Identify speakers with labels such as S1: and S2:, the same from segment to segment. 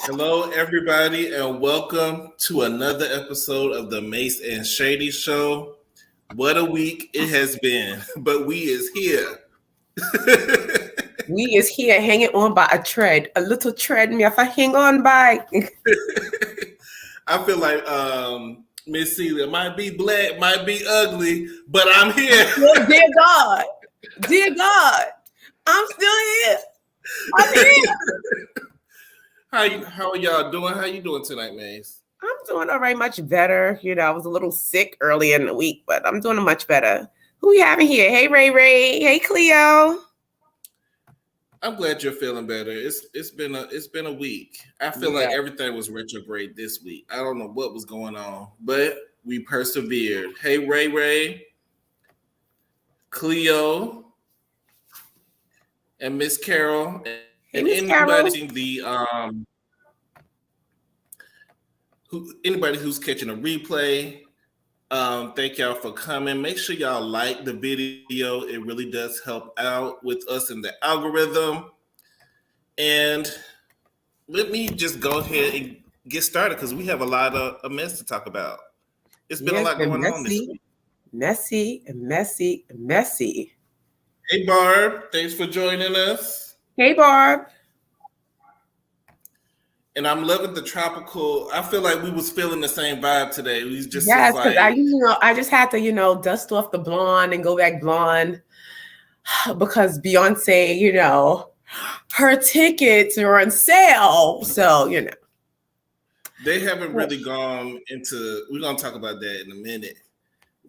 S1: Hello, everybody, and welcome to another episode of the Mase and Shady Show. What a week it has been, but we is here.
S2: We is here hanging on by a little tread. Me if I hang on by.
S1: I feel like Miss Celia might be black, might be ugly, but I'm here.
S2: Well, dear God, I'm still here. I'm here.
S1: How are y'all doing? How you doing tonight, Mase?
S2: I'm doing all right, much better. You know, I was a little sick early in the week, but I'm doing much better. Who we having here? Hey, Ray. Hey, Cleo.
S1: I'm glad you're feeling better. It's been a week. I feel like everything was retrograde this week. I don't know what was going on, but we persevered. Hey, Ray, Cleo, and Miss Carol. And anybody who's catching a replay, thank y'all for coming. Make sure y'all like the video. It really does help out with us in the algorithm. And let me just go ahead and get started because we have a lot of a mess to talk about. It's been a lot going on this week.
S2: Messy.
S1: Hey, Barb. Thanks for joining us.
S2: Hey, Barb.
S1: And I'm loving the tropical. I feel like we was feeling the same vibe today. We just
S2: because I just had to, dust off the blonde and go back blonde because Beyonce, her tickets are on sale. So,
S1: They haven't really gone into, we're going to talk about that in a minute.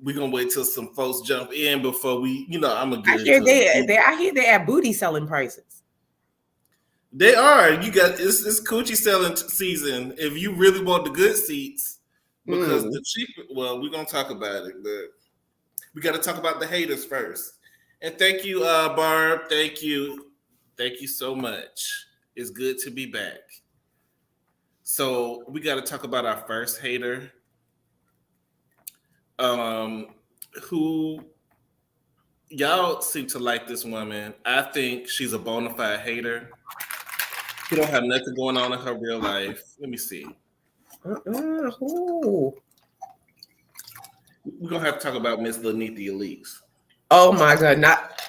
S1: We're going to wait till some folks jump in before we, I'm going to get into it.
S2: I hear they're at booty selling prices.
S1: They are. You got it's coochie selling season. If you really want the good seats, because the cheap. Well, we're gonna talk about it, but we got to talk about the haters first. And thank you, Barb. Thank you so much. It's good to be back. So we got to talk about our first hater, who y'all seem to like this woman. I think she's a bona fide hater. She don't have nothing going on in her real life. Let me see. We're gonna have to talk about Miss Lanithia Leaks.
S2: Oh my God, not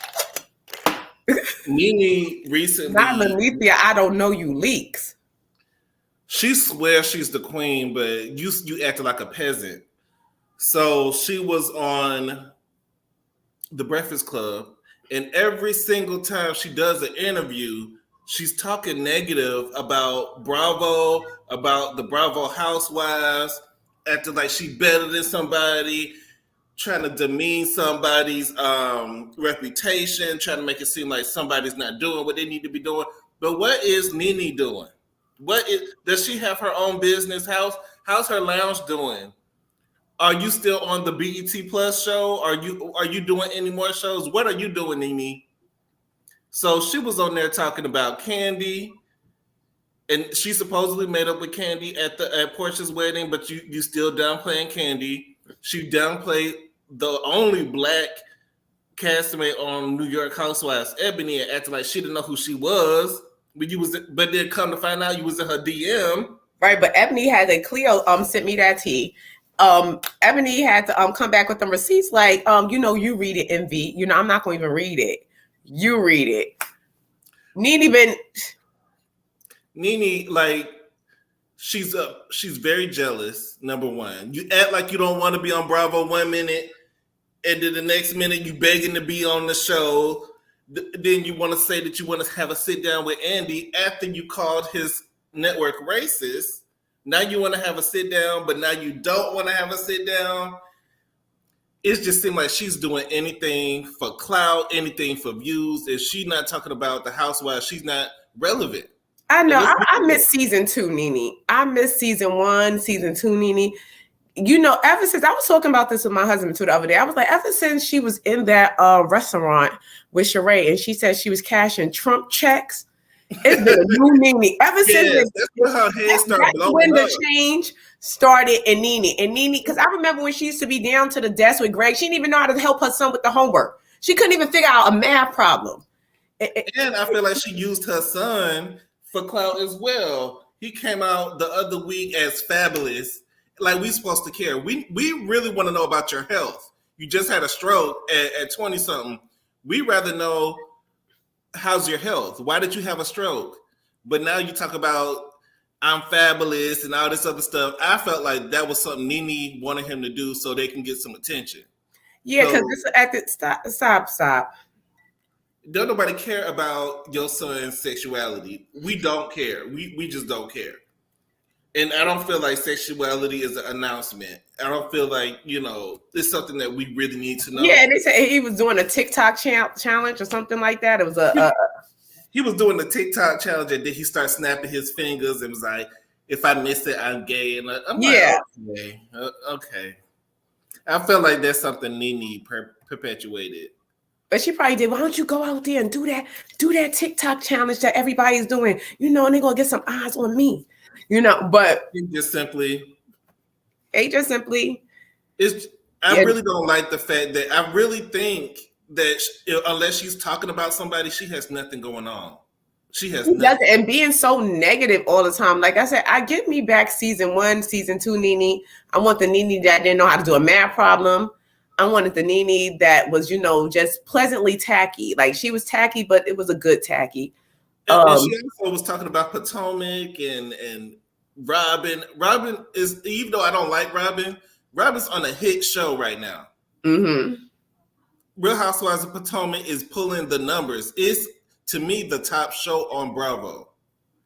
S1: Nene recently.
S2: Not Lanithia. I don't know you Leaks.
S1: She swears she's the queen, but you acted like a peasant. So she was on The Breakfast Club, and every single time she does an interview, she's talking negative about Bravo, about the Bravo housewives, acting like she better than somebody, trying to demean somebody's reputation, trying to make it seem like somebody's not doing what they need to be doing. But what is Nene doing? Does she have her own business house? How's her lounge doing? Are you still on the BET Plus show? Are you doing any more shows? What are you doing, Nene? So she was on there talking about Candy, and she supposedly made up with Candy at Portia's wedding, but you still downplaying Candy. She downplayed the only black castmate on New York Housewives, Ebony, and acting like she didn't know who she was. But then come to find out you was in her DM.
S2: Right, but Ebony had a Cleo sent me that tea. Ebony had to come back with them receipts like you read it, Envy. I'm not going to even read it. You read it.
S1: Nene, like, she's very jealous. Number one, you act like you don't want to be on Bravo 1 minute, and then the next minute you begging to be on the show. Then you want to say that you want to have a sit down with Andy after you called his network racist. Now you want to have a sit down, but now you don't want to have a sit down. It just seems like she's doing anything for clout, anything for views. If she's not talking about the housewives, she's not relevant.
S2: I know. I miss season 2, Nene. I miss season 1, season 2, Nene. Ever since I was talking about this with my husband too the other day, I was like, ever since she was in that restaurant with Sheree and she said she was cashing Trump checks, it's been a new Nene. Ever since
S1: that's when her head started blowing
S2: when the
S1: up.
S2: change started in Nene. And Nene, because I remember when she used to be down to the desk with Greg, she didn't even know how to help her son with the homework. She couldn't even figure out a math problem.
S1: And I feel like she used her son for clout as well. He came out the other week as fabulous. Like, we supposed to care. We really want to know about your health. You just had a stroke at 20-something. We rather know, how's your health? Why did you have a stroke? But now you talk about I'm fabulous and all this other stuff. I felt like that was something Nene wanted him to do so they can get some attention.
S2: Yeah, because stop.
S1: Don't nobody care about your son's sexuality. We don't care. We just don't care. And I don't feel like sexuality is an announcement. I don't feel like, it's something that we really need to know.
S2: Yeah, they said he was doing a TikTok challenge or something like that. It was
S1: he was doing the TikTok challenge and then he started snapping his fingers and was like, if I miss it, I'm gay. And I'm
S2: yeah.
S1: Like, okay. I feel like that's something Nene perpetuated.
S2: But she probably did. Why don't you go out there and do that TikTok challenge that everybody's doing? And they're going to get some eyes on me. But
S1: They just simply.
S2: I
S1: really don't like the fact that I really think that unless she's talking about somebody, she has nothing going on. She has nothing.
S2: And being so negative all the time. Like I said, I get me back season 1, season 2 Nene. I want the Nene that didn't know how to do a math problem. I wanted the Nene that was, just pleasantly tacky. Like, she was tacky, but it was a good tacky.
S1: And she also was talking about Potomac and Robin. Robin is, even though I don't like Robin's on a hit show right now.
S2: Mm-hmm.
S1: Real Housewives of Potomac is pulling the numbers. It's, to me, the top show on Bravo.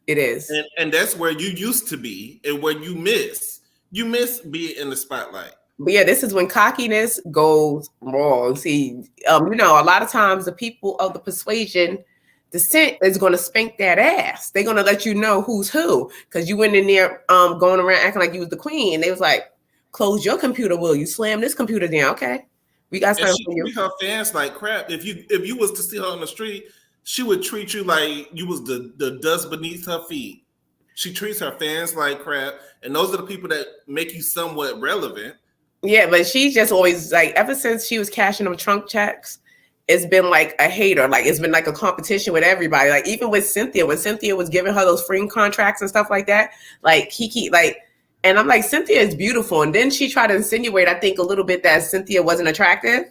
S2: It is.
S1: And that's where you used to be and where you miss. You miss being in the spotlight.
S2: But yeah, this is when cockiness goes wrong. See, a lot of times the people of the persuasion descent is going to spank that ass. They're going to let you know who's who because you went in there going around acting like you was the queen. And they was like, close your computer, will you? Slam this computer down. Okay. We got something for you.
S1: She treat her fans like crap. If you was to see her on the street, she would treat you like you was the dust beneath her feet. She treats her fans like crap. And those are the people that make you somewhat relevant.
S2: Yeah, but she's just always like, ever since she was cashing them trunk checks, it's been like a hater. Like, it's been like a competition with everybody. Like, even with Cynthia, when Cynthia was giving her those free contracts and stuff like that, like Kiki, like, and I'm like, Cynthia is beautiful. And then she tried to insinuate, I think, a little bit that Cynthia wasn't attractive.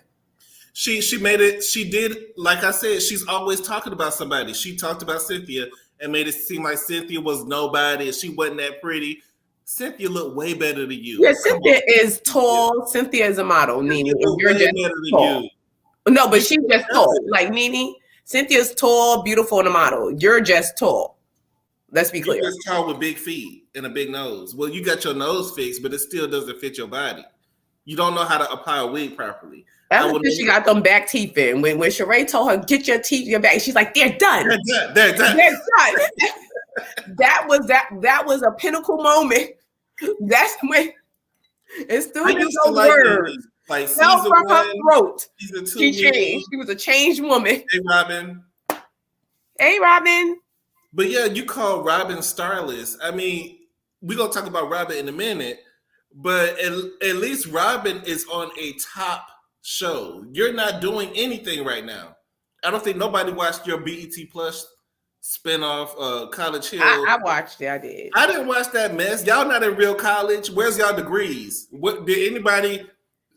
S1: She made it, she did, like I said, she's always talking about somebody. She talked about Cynthia and made it seem like Cynthia was nobody and she wasn't that pretty. Cynthia looked way better than you.
S2: Yeah, Cynthia is tall. Cynthia is a model, Nene. You're just tall. No, but she's just tall. Like Nene, Cynthia's tall, beautiful, and a model. You're just tall. Let's be clear.
S1: You're just tall with big feet and a big nose. Well, you got your nose fixed, but it still doesn't fit your body. You don't know how to apply a wig properly.
S2: That's because she got them back teeth in. When Sheree told her, get your teeth in your back, she's like, they're done.
S1: They're done.
S2: That was a pinnacle moment. That's when And still
S1: I
S2: did
S1: used to
S2: those
S1: like
S2: words.
S1: Nene. Like
S2: Fell
S1: season
S2: from her
S1: one,
S2: throat.
S1: season two,
S2: She
S1: Nene.
S2: changed. She was a changed woman.
S1: Hey, Robin.
S2: Hey, Robin.
S1: But yeah, you call Robin starless. I mean, we're gonna talk about Robin in a minute, but at least Robin is on a top show. You're not doing anything right now. I don't think nobody watched your BET Plus spinoff, College Hill.
S2: I watched it. I did.
S1: I didn't watch that mess. Y'all not in real college. Where's y'all degrees? What did anybody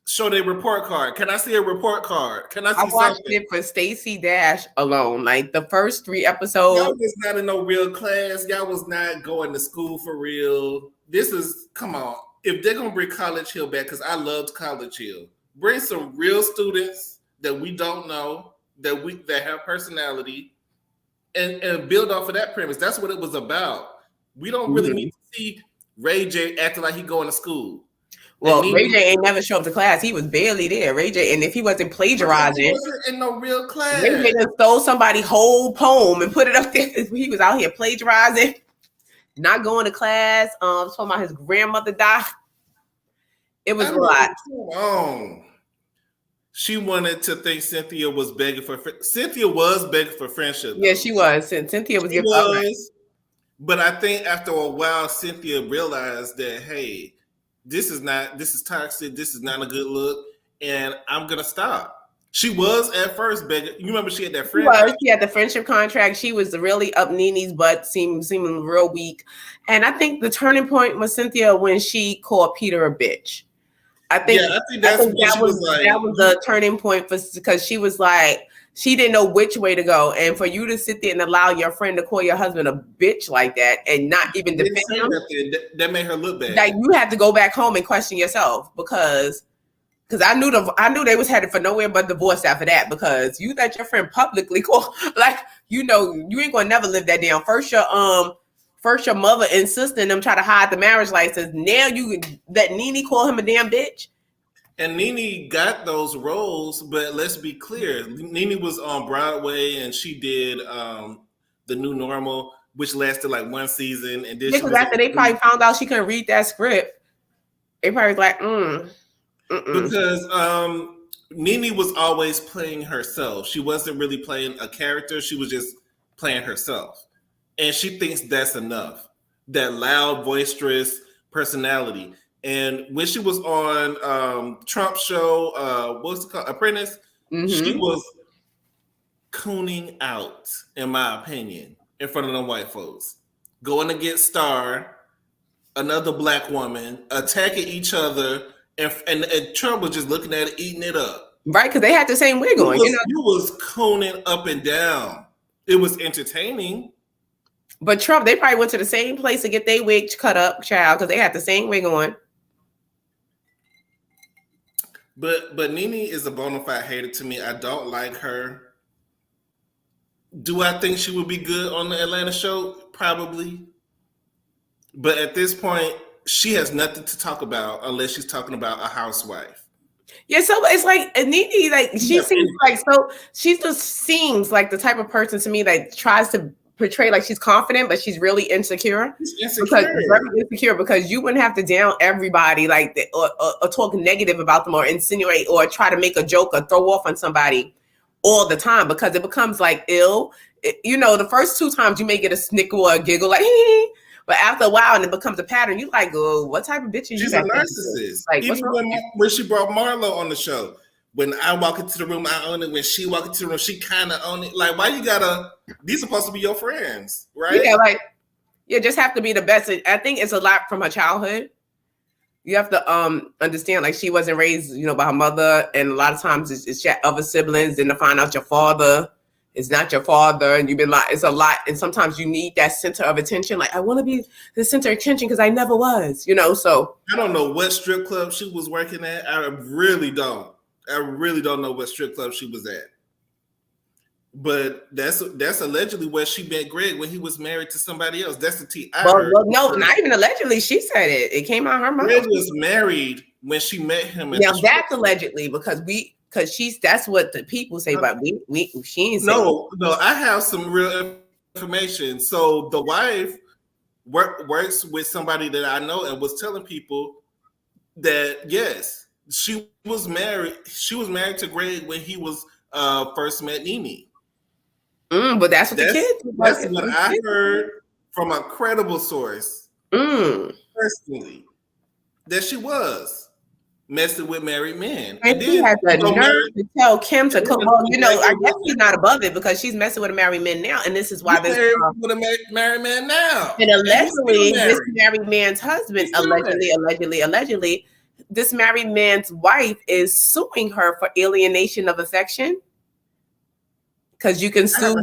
S1: show their report card? Can I see a report card? Can I
S2: I
S1: see
S2: watched
S1: something?
S2: it for Stacey Dash alone. Like the first 3
S1: Y'all
S2: episodes.
S1: was not in no real class. Y'all was not going to school for real. This is, come on. If they're gonna bring College Hill back, because I loved College Hill, bring some real students that we don't know, that have personality, and build off of that premise. That's what it was about. We don't really need to see Ray J acting like he going to school.
S2: Well, Ray J ain't never show up to class. He was barely there. Ray J, and if he wasn't plagiarizing,
S1: he wasn't in no real class.
S2: Ray J just stole somebody's whole poem and put it up there. He was out here plagiarizing, not going to class. Talking about his grandmother died. It was a lot.
S1: Come on. She wanted to think Cynthia was begging for. Cynthia was begging for friendship.
S2: Yeah, she was. And Cynthia was giving up.
S1: But I think after a while, Cynthia realized that, hey, this is toxic. This is not a good look, and I'm gonna stop. She was at first begging. You remember she had that friend.
S2: She had the friendship contract. She was really up Nene's butt, seeming real weak. And I think the turning point was Cynthia when she called Peter a bitch. I think that was the turning point because she was like, she didn't know which way to go. And for you to sit there and allow your friend to call your husband a bitch like that and not even defend him,
S1: that made her look bad.
S2: Like you had to go back home and question yourself because I knew they was headed for nowhere but divorce after that, because you let your friend publicly call, like, you ain't gonna never live that down. First your mother and sister and them try to hide the marriage license. Now you let Nene call him a damn bitch.
S1: And Nene got those roles, but let's be clear. Nene was on Broadway and she did The New Normal, which lasted like 1 season. And then
S2: because after they probably found out she couldn't read that script, they probably was like,
S1: Because Nene was always playing herself. She wasn't really playing a character. She was just playing herself. And she thinks that's enough. That loud, boisterous personality. And when she was on Trump's show, what's it called? Apprentice, she was cooning out, in my opinion, in front of them white folks. Going against Star, another black woman, attacking each other, and Trump was just looking at it, eating it up.
S2: Right, because they had the same wig on.
S1: You was cooning up and down. It was entertaining.
S2: But Trump, they probably went to the same place to get their wig cut up, child, because they had the same wig on.
S1: But Nene is a bona fide hater to me. I don't like her. Do I think she would be good on the Atlanta show? Probably. But at this point, she has nothing to talk about unless she's talking about a housewife.
S2: Yeah, so it's like Nene, like she seems like she just seems like the type of person to me that tries to portray like she's confident, but she's really insecure. Because you wouldn't have to down everybody like or talk negative about them or insinuate or try to make a joke or throw off on somebody all the time, because it becomes like ill. The first 2 times you may get a snicker or a giggle like, but after a while and it becomes a pattern, you like, oh, what type of bitch is you?
S1: She's a narcissist. Like, even when she brought MARROW on the show. When I walk into the room, I own it. When she walk into the room, she kind of own it. Like, why you gotta? These are supposed to be your friends, right?
S2: Yeah, just have to be the best. I think it's a lot from her childhood. You have to understand, like, she wasn't raised, by her mother, and a lot of times it's your other siblings. Then to find out your father is not your father, and you've been like, it's a lot. And sometimes you need that center of attention. Like, I want to be the center of attention because I never was, So
S1: I don't know what strip club she was working at. I really don't know what strip club she was at. But that's allegedly where she met Greg when he was married to somebody else. That's the tea I heard.
S2: Well, no, not even allegedly. She said it. It came out her mouth.
S1: Greg was married when she met him.
S2: Now that's allegedly because that's what the people say, but she ain't saying.
S1: No, I have some real information. So the wife works with somebody that I know and was telling people that yes, she was married. She was married to Greg when he was first met Nene.
S2: But that's what the kids.
S1: That's what I heard from a credible source. Personally, that she was messing with married men.
S2: And she had the nerve to tell Kim to come. Well, you know, I guess she's not above it because she's messing with a married man now, and this is why this
S1: with a married man now.
S2: And allegedly, this married man's husband, allegedly, this married man's wife is suing her for alienation of affection. Because you can sue.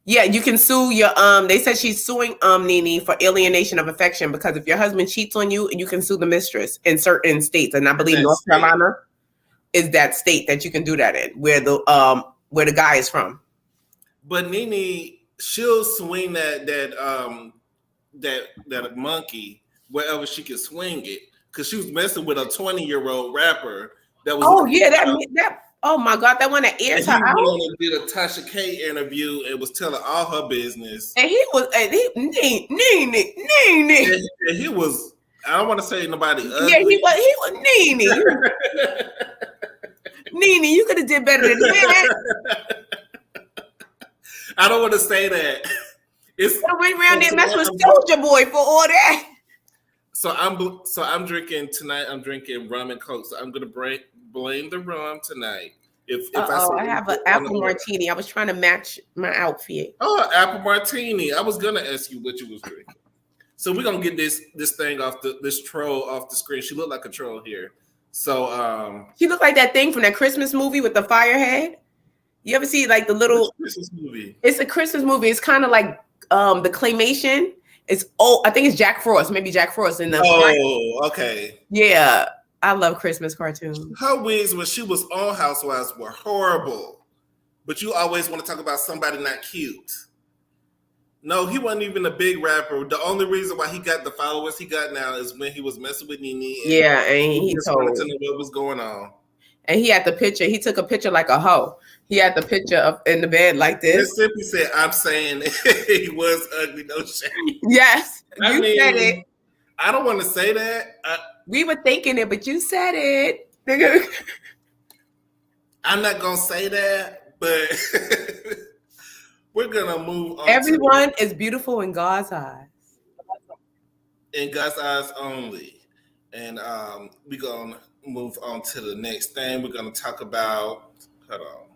S2: Yeah, you can sue your they said she's suing Nene for alienation of affection because if your husband cheats on you, you can sue the mistress in certain states. And I believe North Carolina is that state that you can do that in, where the guy is from. But
S1: Nene, she'll swing that monkey wherever she can swing it. Because she was messing with a 20-year-old rapper that was
S2: that oh my God, that one that airs her out.
S1: He did a Tasha K interview and was telling all her business.
S2: And he was, Nene.
S1: And he was, I don't want to say nobody ugly.
S2: Yeah, he was Nene. Nene, you could have did better than that.
S1: I don't want to say that.
S2: It's went around there mess with Soldier Boy for all that.
S1: So I'm drinking tonight. I'm drinking rum and Coke. So I'm gonna blame the rum tonight. If
S2: I have an apple martini. I was trying to match my outfit.
S1: Oh, apple martini. I was gonna ask you what you was drinking. So we're gonna get this thing off this troll off the screen. She looked like a troll here. So
S2: she looked like that thing from that Christmas movie with the fire head. You ever see like the little
S1: Christmas movie?
S2: It's a Christmas movie. It's kind of like the claymation. It's I think it's Jack Frost. Maybe Jack Frost in the.
S1: Oh, okay.
S2: Yeah. I love Christmas cartoons.
S1: Her wigs when she was on Housewives were horrible. But you always want to talk about somebody not cute. No, he wasn't even a big rapper. The only reason why he got the followers he got now is when he was messing with Nene.
S2: And he
S1: just wanted to know what was going on.
S2: And he had the picture. He took a picture like a hoe. He had the picture up in the bed like this.
S1: It simply said, "I'm saying he was ugly, no shame."
S2: Yes, you said it.
S1: I don't want to say that.
S2: We were thinking it, but you said it.
S1: I'm not going to say that, but we're going to move on.
S2: Everyone is beautiful in God's eyes.
S1: In God's eyes only. And we're going to move on to the next thing. We're going to talk about, hold on.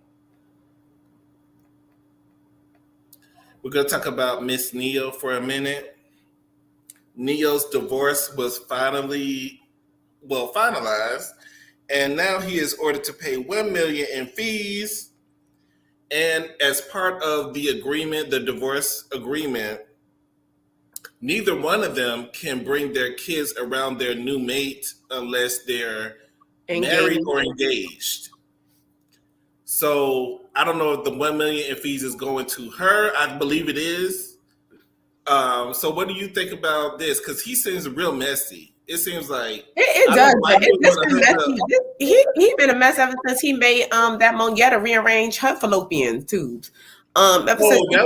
S1: We're going to talk about Miss Ne-Yo for a minute. Ne-Yo's divorce was finalized, and now he is ordered to pay $1 million in fees. And as part of the agreement, the divorce agreement, neither one of them can bring their kids around their new mate unless they're married or engaged. So I don't know if the $1 million in fees is going to her. I believe it is. So what do you think about this? Because he seems real messy. It seems like
S2: it does. He's been a mess ever since he made that Moneta rearrange her fallopian tubes.
S1: That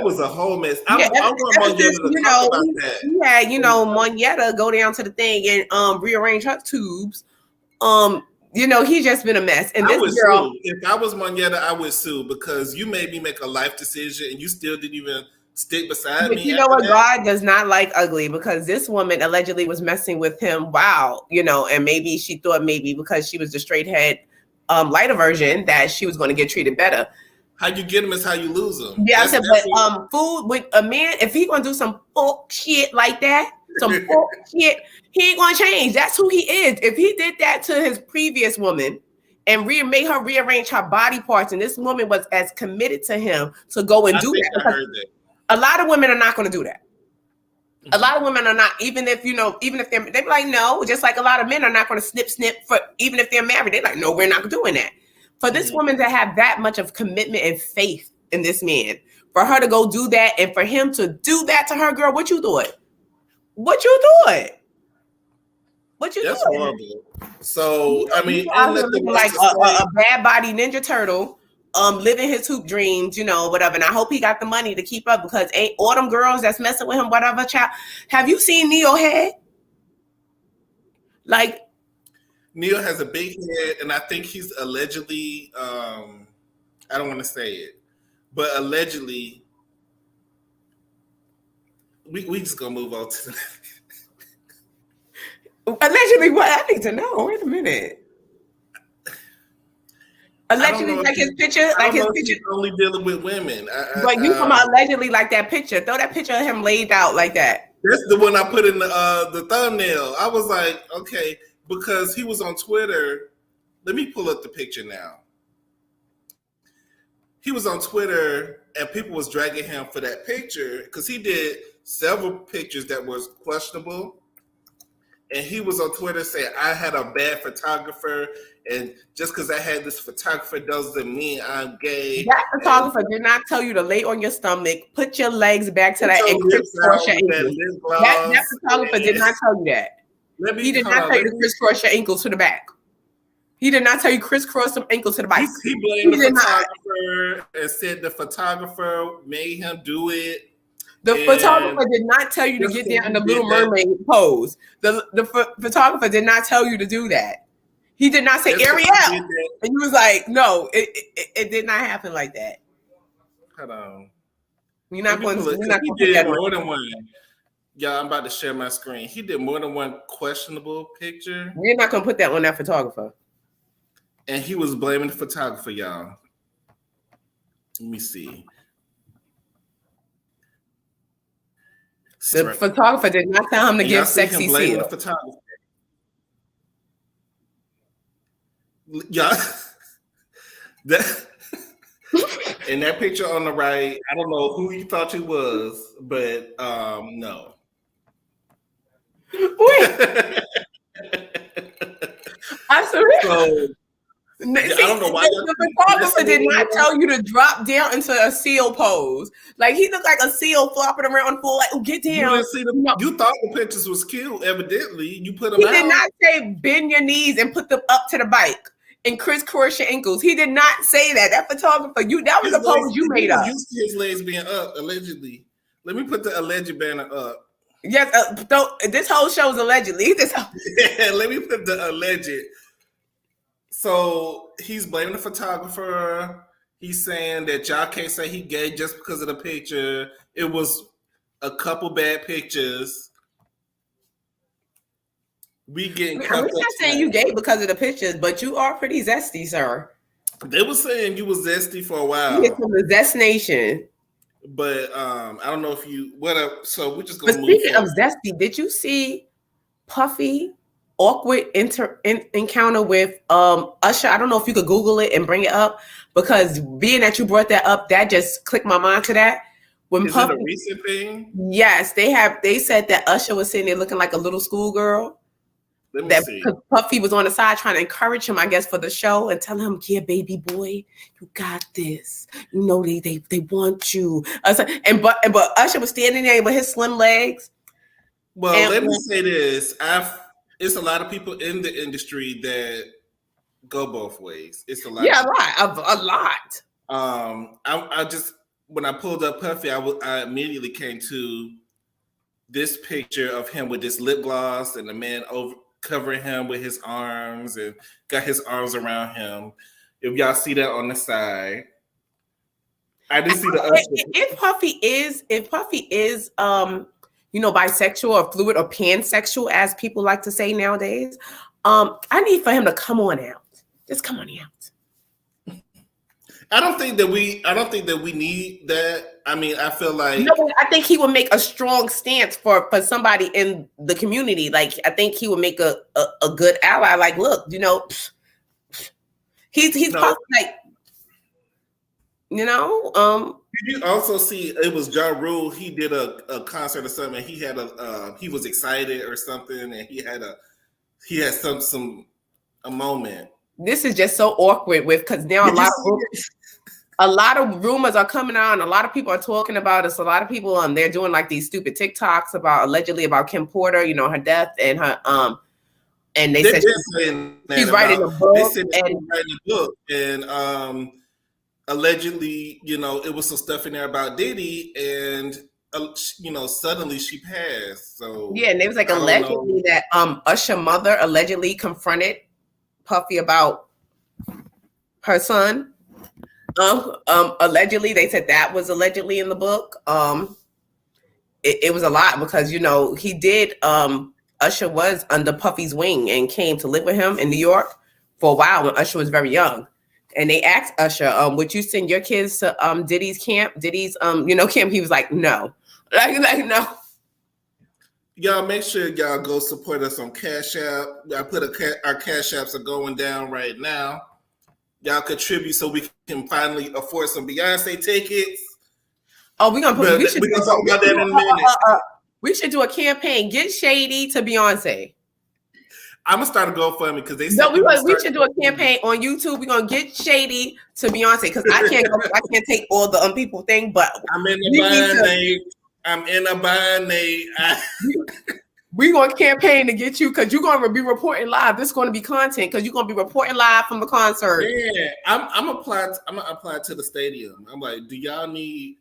S1: was a whole mess. I want Moneta to talk about that.
S2: Yeah, Moneta go down to the thing and rearrange her tubes. He's just been a mess. And this girl,
S1: sue. If I was Moneta, I would sue because you made me make a life decision and you still didn't even stick beside me.
S2: You know what? God does not like ugly because this woman allegedly was messing with him. Wow. And maybe she thought because she was the straight head lighter version that she was going to get treated better.
S1: How you get him is how you lose him.
S2: Yeah, I said, but food with a man, if he going to do some fuck shit like that, he ain't going to change. That's who he is. If he did that to his previous woman and made her rearrange her body parts, and this woman was as committed to him to go and do that.
S1: I heard that.
S2: A lot of women are not going to do that. A lot of women are not, even if they're like, no, just like a lot of men are not going to snip for, even if they're married, they're like, no, we're not doing that. For this woman to have that much of commitment and faith in this man, for her to go do that and for him to do that to her, girl, what you doing?
S1: That's horrible. So, I mean,
S2: like a bad body Ninja Turtle. Living his hoop dreams, whatever. And I hope he got the money to keep up because ain't all them girls that's messing with him, whatever, child. Have you seen Ne-Yo head? Like,
S1: Neil has a big head, and I think he's allegedly. I don't want to say it, but allegedly, we just gonna move on to.
S2: Allegedly, what? I need to know. Wait a minute. Allegedly, like his picture, like his picture.
S1: Only dealing with women.
S2: But you come out allegedly like that picture. Throw that picture of him laid out like that.
S1: That's the one I put in the thumbnail. I was like, okay, because he was on Twitter. Let me pull up the picture now. He was on Twitter, and people was dragging him for that picture because he did several pictures that was questionable. And he was on Twitter saying, I had a bad photographer, and just because I had this photographer doesn't mean I'm gay.
S2: That photographer did not tell you to lay on your stomach, put your legs back to that, and crisscross your ankles. That photographer did not tell you that. He did not tell you to crisscross your ankles to the back. He did not tell you crisscross some ankles to the back.
S1: He blamed the photographer and said the photographer made him do it.
S2: The photographer did not tell you to get down in the Little Mermaid pose. The photographer did not tell you to do that. He did not say Ariel. And you was like, no, it did not happen like that.
S1: Hold on.
S2: You're not going to.
S1: He did more than one. Yeah, I'm about to share my screen. He did more than one questionable picture.
S2: You're not going to put that on that photographer.
S1: And he was blaming the photographer, y'all. Let me see.
S2: The photographer did not tell him to give sexy seal.
S1: Yeah. In that picture on the right, I don't know who you thought he was, but no.
S2: Wait. I swear.
S1: So, I don't know why
S2: the photographer did not tell you to drop down into a seal pose. Like he looked like a seal flopping around full, like, oh, get down.
S1: You didn't see them. No. You thought the pictures was cute, evidently. You put them
S2: He
S1: out.
S2: did not say bend your knees and put them up to the bike and crisscross your ankles. He did not say that. That photographer, that was a pose you made up.
S1: You see his legs being up, allegedly. Let me put the alleged banner up.
S2: Yes, this whole show is allegedly.
S1: Let me put the alleged. So he's blaming the photographer. He's saying that y'all can't say he gay just because of the picture. It was a couple bad pictures. We getting.
S2: I'm not saying you gay because of the pictures, but you are pretty zesty, sir.
S1: They were saying you was zesty for a while.
S2: You get from the Zest Nation.
S1: But I don't know if you so we're just gonna.
S2: But speaking of zesty, did you see Puffy awkward encounter with Usher? I don't know if you could Google it and bring it up, because being that you brought that up, that just clicked my mind to that. When
S1: Is Puffy, it a recent thing?
S2: Yes, they said that Usher was sitting there looking like a little schoolgirl. That Puffy was on the side trying to encourage him, I guess, for the show and telling him, yeah, baby boy, you got this. You know, they want you. But Usher was standing there with his slim legs.
S1: Well, let me say this. It's a lot of people in the industry that go both ways. It's a lot.
S2: Yeah, a lot.
S1: I just, when I pulled up Puffy, I immediately came to this picture of him with this lip gloss and the man covering him with his arms and got his arms around him. If y'all see that on the side, I didn't see the.
S2: If Puffy is bisexual or fluid or pansexual, as people like to say nowadays, I need for him to come on out. Just come on out.
S1: I don't think that we need that. I mean, I feel like
S2: I think he would make a strong stance for somebody in the community. Like, I think he would make a good ally. Like, look, he's like,
S1: Did you also see it was Ja Rule? He did a concert or something. He had he was excited or something, and he had a moment.
S2: This is just so awkward because now a lot of rumors are coming out, and a lot of people are talking about this. A lot of people they're doing like these stupid TikToks allegedly about Kim Porter, her death and her and they said she's writing a book.
S1: They said she's writing a book, and allegedly, it was some stuff in there about Diddy, and suddenly she passed. So
S2: yeah, and it was like allegedly that Usher mother allegedly confronted Puffy about her son. Allegedly, they said that was allegedly in the book. It was a lot because he did. Usher was under Puffy's wing and came to live with him in New York for a while when Usher was very young. And they asked Usher, would you send your kids to Diddy's camp? Diddy's camp. He was like, no, like no.
S1: Y'all make sure y'all go support us on Cash App. I put our Cash Apps are going down right now. Y'all contribute so we can finally afford some Beyonce tickets.
S2: Oh, we gonna talk about that in a minute. We should do a campaign. Get Shady to Beyonce.
S1: I'm gonna start a GoFundMe because they said
S2: we should do a campaign on YouTube. We're gonna get Shady to Beyonce because I can't take all the people thing, but
S1: I'm in a bind.
S2: We're going to campaign to get you because you're going to be reporting live. This is going to be content because you're going to be reporting live from the concert.
S1: Yeah, I'm applying to the stadium. I'm like, do y'all need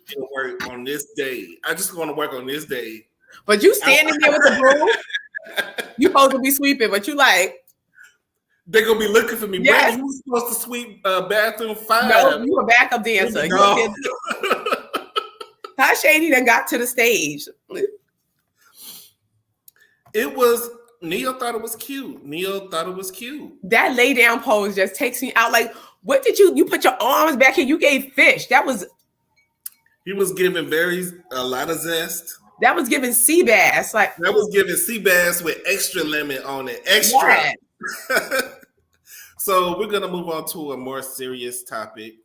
S1: to work on this day? I just want to work on this day.
S2: But you standing there with the broom, you supposed to be sweeping, but you like.
S1: They're going to be looking for me.
S2: Yes.
S1: Brandon, you were supposed to sweep bathroom 5.
S2: No, you a backup dancer. How Shady done got to the stage?
S1: Neo thought it was cute.
S2: That lay down pose just takes me out. Like, what did you put your arms back here? You gave fish.
S1: He was giving a lot of zest.
S2: That was giving sea bass. Like
S1: that was giving sea bass with extra lemon on it. Extra. Yeah. So we're gonna move on to a more serious topic.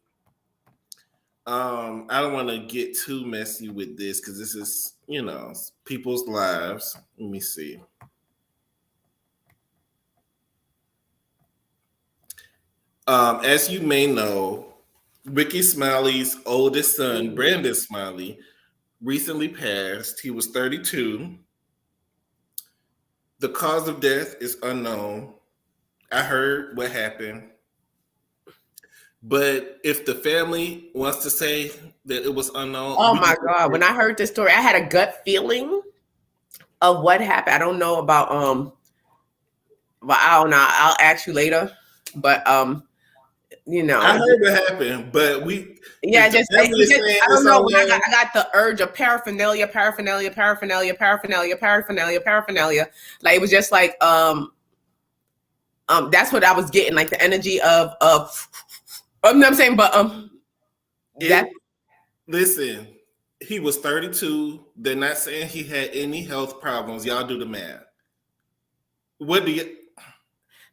S1: I don't want to get too messy with this because this is, people's lives. Let me see. As you may know, Ricky Smiley's oldest son, Brandon Smiley, recently passed. He was 32. The cause of death is unknown. I heard what happened. But if the family wants to say that it was unknown.
S2: Oh my God. When I heard this story, I had a gut feeling of what happened. I don't know about but I don't know. I'll ask you later. But I
S1: heard what happened, but I
S2: don't know. I got the urge of paraphernalia. Like it was just like that's what I was getting, like the energy of you know what I'm saying? But
S1: listen, he was 32. They're not saying he had any health problems. Y'all do the math. What do you?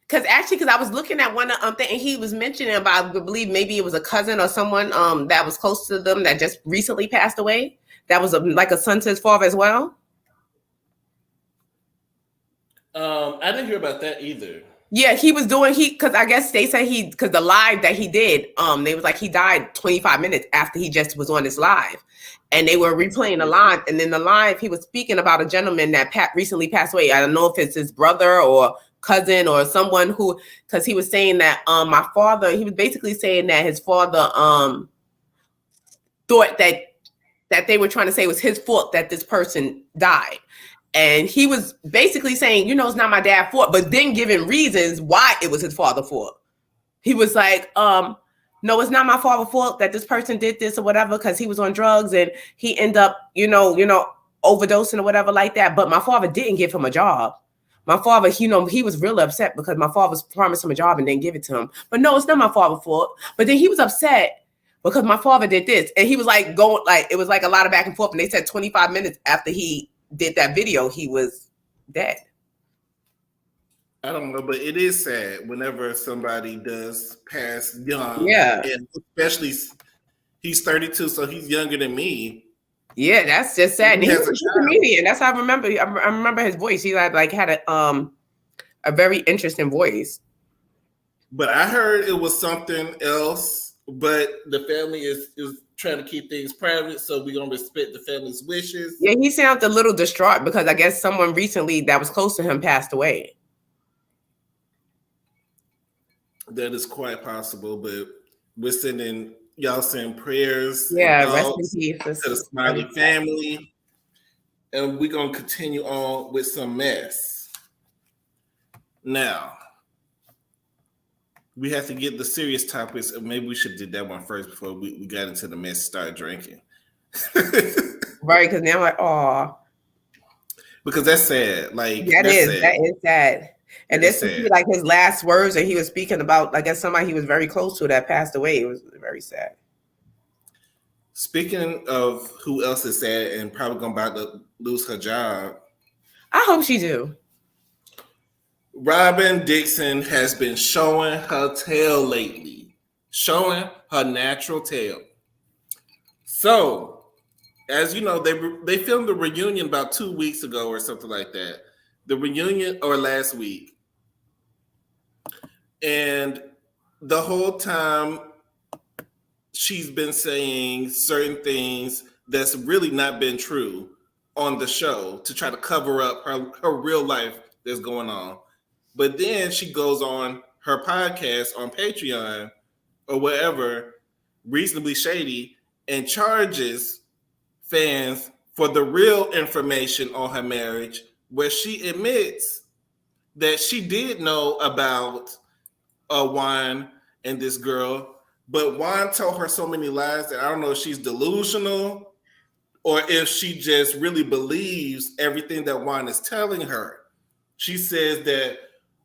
S2: Because I was looking at one thing, and he was mentioning about, I believe maybe it was a cousin or someone that was close to them that just recently passed away. That was like a son to his father as well.
S1: I didn't hear about that either.
S2: Yeah, he was doing because I guess they said because the live that he did, they was like he died 25 minutes after he just was on this live, and they were replaying the live, and then the live he was speaking about a gentleman that recently passed away. I don't know if it's his brother or cousin or someone because he was saying that my father, he was basically saying that his father thought that they were trying to say it was his fault that this person died. And he was basically saying, it's not my dad's fault, but then giving reasons why it was his father's fault. He was like, no, it's not my father's fault that this person did this or whatever, because he was on drugs and he ended up, overdosing or whatever like that. But my father didn't give him a job. My father, he was really upset because my father promised him a job and didn't give it to him. But no, it's not my father's fault. But then he was upset because my father did this. And he was like it was like a lot of back and forth. And they said 25 minutes after he did that video, he was dead.
S1: I don't know, but it is sad whenever somebody does pass young.
S2: Yeah.
S1: And especially he's 32, so he's younger than me.
S2: Yeah, that's just sad. He was a comedian. That's how I remember. I remember his voice. He had a very interesting voice.
S1: But I heard it was something else. But the family is trying to keep things private, so we're gonna respect the family's wishes.
S2: Yeah, he sounded a little distraught because I guess someone recently that was close to him passed away.
S1: That is quite possible, but we're sending prayers.
S2: Yeah, rest in peace
S1: to the Smiley family, and we're gonna continue on with some mess. Now, we have to get the serious topics. Maybe we should do that one first before we got into the mess. Start drinking,
S2: Right? Because now I'm like, oh,
S1: because that's sad. Like
S2: that
S1: that's
S2: is
S1: sad.
S2: that is sad. And
S1: That is
S2: this is
S1: sad.
S2: like his last words, and he was speaking about, I guess, somebody he was very close to that passed away. It was very sad.
S1: Speaking of who else is sad and probably gonna about to lose her job,
S2: I hope she do.
S1: Robin Dixon has been showing her tail lately, showing her natural tail. So, as you know, they filmed the reunion about 2 weeks ago or something like that. The reunion or last week, and the whole time she's been saying certain things that's really not been true on the show to try to cover up her real life that's going on. But then she goes on her podcast on Patreon or wherever, Reasonably Shady, and charges fans for the real information on her marriage, where she admits that she did know about Juan and this girl, but Juan told her so many lies that I don't know if she's delusional or if she just really believes everything that Juan is telling her. She says that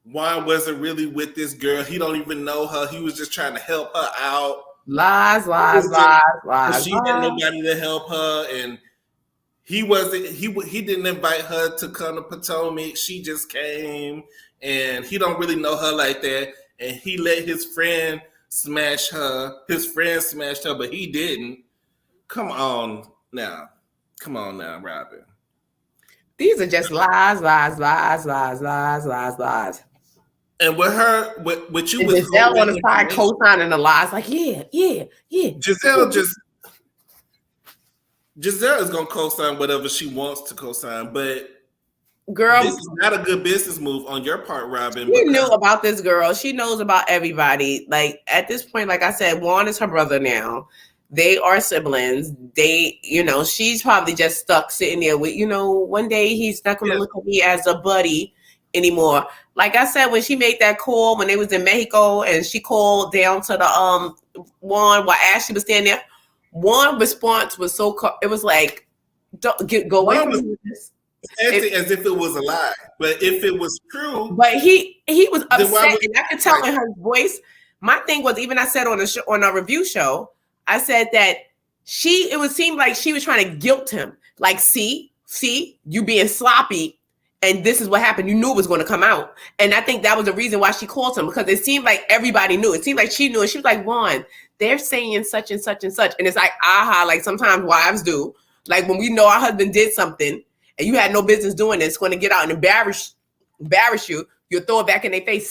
S1: Juan wasn't really with this girl. He don't even know her. He was just trying to help her out.
S2: Lies, lies, lies, lies,
S1: She had
S2: lies.
S1: nobody to help her, and he wasn't. He didn't invite her to come to Potomac. She just came, and he don't really know her like that. And he let his friend smash her. His friend smashed her, but he didn't. Come on now, Robin.
S2: These are just lies, lies, lies, lies, lies, lies, lies.
S1: And with her, with you,
S2: And
S1: with
S2: Giselle on the side co-signing the lies, like, yeah.
S1: Giselle is gonna co-sign whatever she wants to co-sign, but
S2: girl,
S1: this is not a good business move on your part, Robin.
S2: She knew about this girl. She knows about everybody. Like at this point, like I said, Juan is her brother now. They are siblings. They, she's probably just stuck sitting there with, one day he's not going to look at me as a buddy anymore. Like I said, when she made that call when they was in Mexico and she called down to the Juan while Ashley was standing there, Juan response was so, it was like, go away from this.
S1: As if it was a lie, but if it was true,
S2: but he was upset, and I could tell in her voice. My thing was, even I said on a review show, I said that it would seem like she was trying to guilt him, like, see, you being sloppy, and this is what happened. You knew it was going to come out, and I think that was the reason why she called him, because it seemed like everybody knew. It seemed like she knew, and she was like, Juan, they're saying such and such and such, and it's like, aha, like sometimes wives do, like when we know our husband did something. And you had no business doing this, going to get out and embarrass you. You'll throw it back in their face.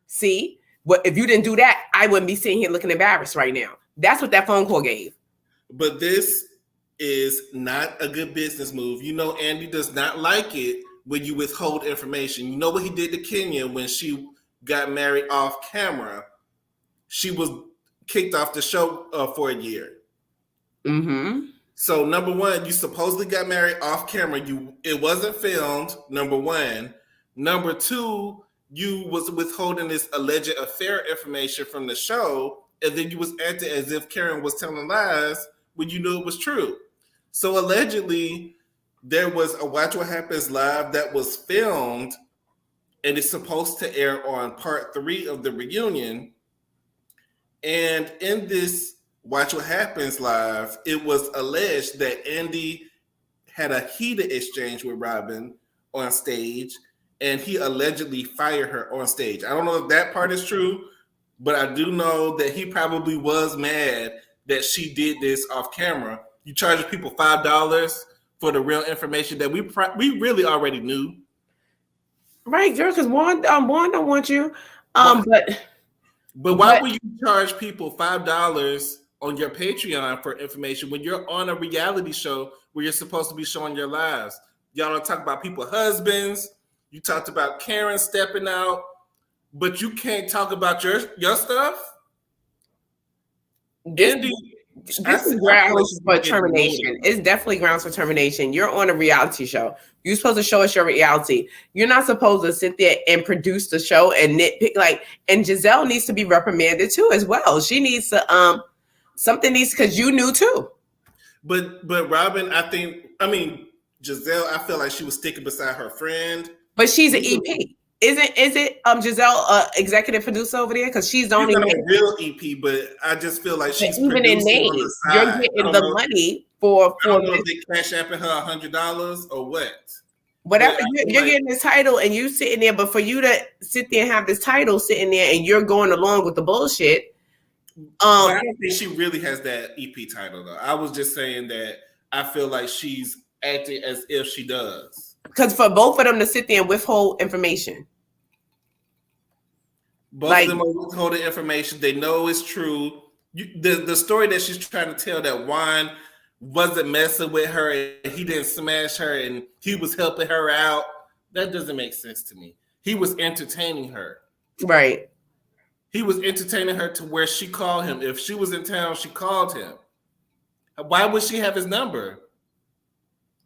S2: See. But if you didn't do that, I wouldn't be sitting here looking embarrassed right now. That's what that phone call gave.
S1: But this is not a good business move. Andy does not like it when you withhold information. You know what he did to Kenya when she got married off camera? She was kicked off the show for a year.
S2: Mm-hmm.
S1: So number one, you supposedly got married off camera. It wasn't filmed. Number one. Number two, you was withholding this alleged affair information from the show, and then you was acting as if Karen was telling lies when you knew it was true. So allegedly, there was a Watch What Happens Live that was filmed, and it's supposed to air on part 3 of the reunion. And in this Watch What Happens Live, it was alleged that Andy had a heated exchange with Robin on stage, and he allegedly fired her on stage. I don't know if that part is true, but I do know that he probably was mad that she did this off camera. You charge people $5 for the real information that we really already knew.
S2: Right, girl, because Juan don't want you.
S1: But why would you charge people $5 on your Patreon for information when you're on a reality show where you're supposed to be showing your lives? Y'all don't talk about people's husbands. You talked about Karen stepping out, but you can't talk about your stuff.
S2: This is
S1: I feel like
S2: grounds
S1: she's
S2: for
S1: getting demoted.
S2: termination. It's definitely grounds for termination. You're on a reality show. You're supposed to show us your reality. You're not supposed to sit there and produce the show and nitpick. Like, and Giselle needs to be reprimanded too as well. She needs to something needs, because you knew too.
S1: But Robin, I mean Giselle, I feel like she was sticking beside her friend.
S2: But she's an EP. Is it Giselle executive producer over there? Because she's the only
S1: not a real EP, but I just feel like she's
S2: even in
S1: producing
S2: name.
S1: on the
S2: You're
S1: side.
S2: getting the money for
S1: I don't know if they cash apping her $100 or what.
S2: Whatever, you're getting this title and you sitting there, but for you to sit there and have this title sitting there and you're going along with the bullshit.
S1: I don't think she really has that EP title though. I was just saying that I feel like she's acting as if she does.
S2: Because for both of them to sit there and withhold information.
S1: Both of them are withholding information. They know it's true. The story that she's trying to tell, that Juan wasn't messing with her and he didn't smash her and he was helping her out, that doesn't make sense to me. He was entertaining her.
S2: Right.
S1: He was entertaining her to where she called him. If she was in town, she called him. Why would she have his number?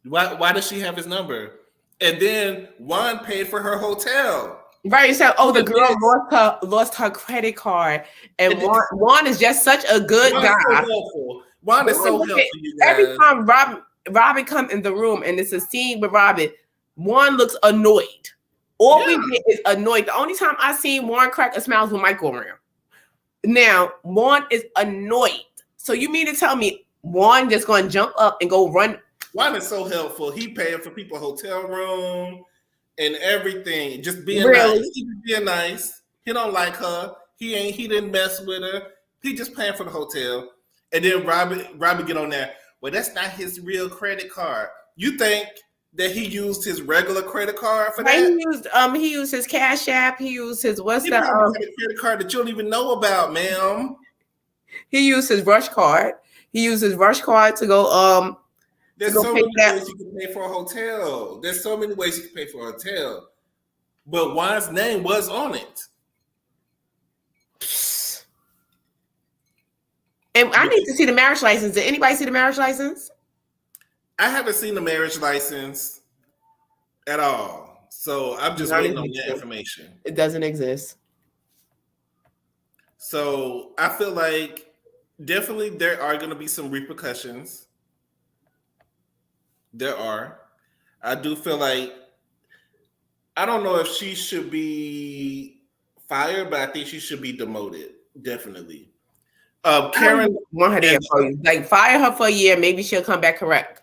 S1: Why does she have his number? And then Juan paid for her hotel.
S2: Right. So, the girl lost her credit card, and Juan is just such a good guy.
S1: Juan is so helpful. You guys.
S2: Every time Robin come in the room, and it's a scene with Robin, Juan looks annoyed. All we get is annoyed. The only time I seen Juan crack a smile was when Michael around. Now Juan is annoyed. So you mean to tell me Juan just going to jump up and go run?
S1: Juan is so helpful. He paying for people hotel room and everything. Just being nice. He being nice. He don't like her. He didn't mess with her. He just paying for the hotel. And then Robin get on there. Well, that's not his real credit card. You think that he used his regular credit card for that?
S2: He used his Cash App. He used his
S1: credit card that you don't even know about, ma'am.
S2: He used his Rush card. He used his Rush card to go
S1: There's so many ways you can pay for a hotel. There's so many ways you can pay for a hotel. But Juan's name was on it.
S2: And I need to see the marriage license. Did anybody see the marriage license?
S1: I haven't seen the marriage license at all. So I'm just waiting on that information.
S2: It doesn't exist.
S1: So I feel like definitely there are going to be some repercussions. There are. I do feel like, I don't know if she should be fired, but I think she should be demoted. Definitely. Karen,
S2: want her there for you. Like, fire her for a year. Maybe she'll come back correct.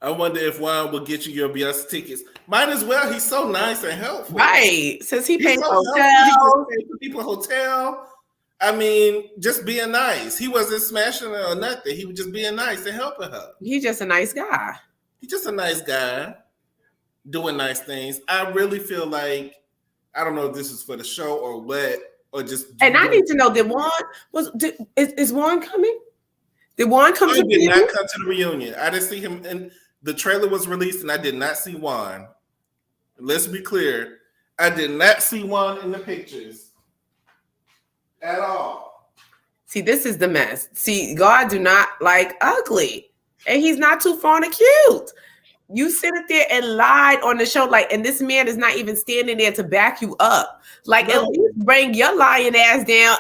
S1: I wonder if Juan will get you your Beyonce tickets. Might as well. He's so nice and helpful.
S2: Right. Since he paid
S1: for people hotel. I mean, just being nice. He wasn't smashing her or nothing. He was just being nice and helping her.
S2: He's just a nice guy.
S1: He's just a nice guy doing nice things. I really feel like, I don't know if this is for the show or what, or just.
S2: And I need to know, is Juan coming? Did Juan come?
S1: He did not come to the reunion. I didn't see him, and the trailer was released, and I did not see Juan. Let's be clear. I did not see Juan in the pictures. At all.
S2: See, this is the mess. See, God do not like ugly. And he's not too fond of cute. You sit there and lied on the show, like, and this man is not even standing there to back you up. Like, at least bring your lying ass down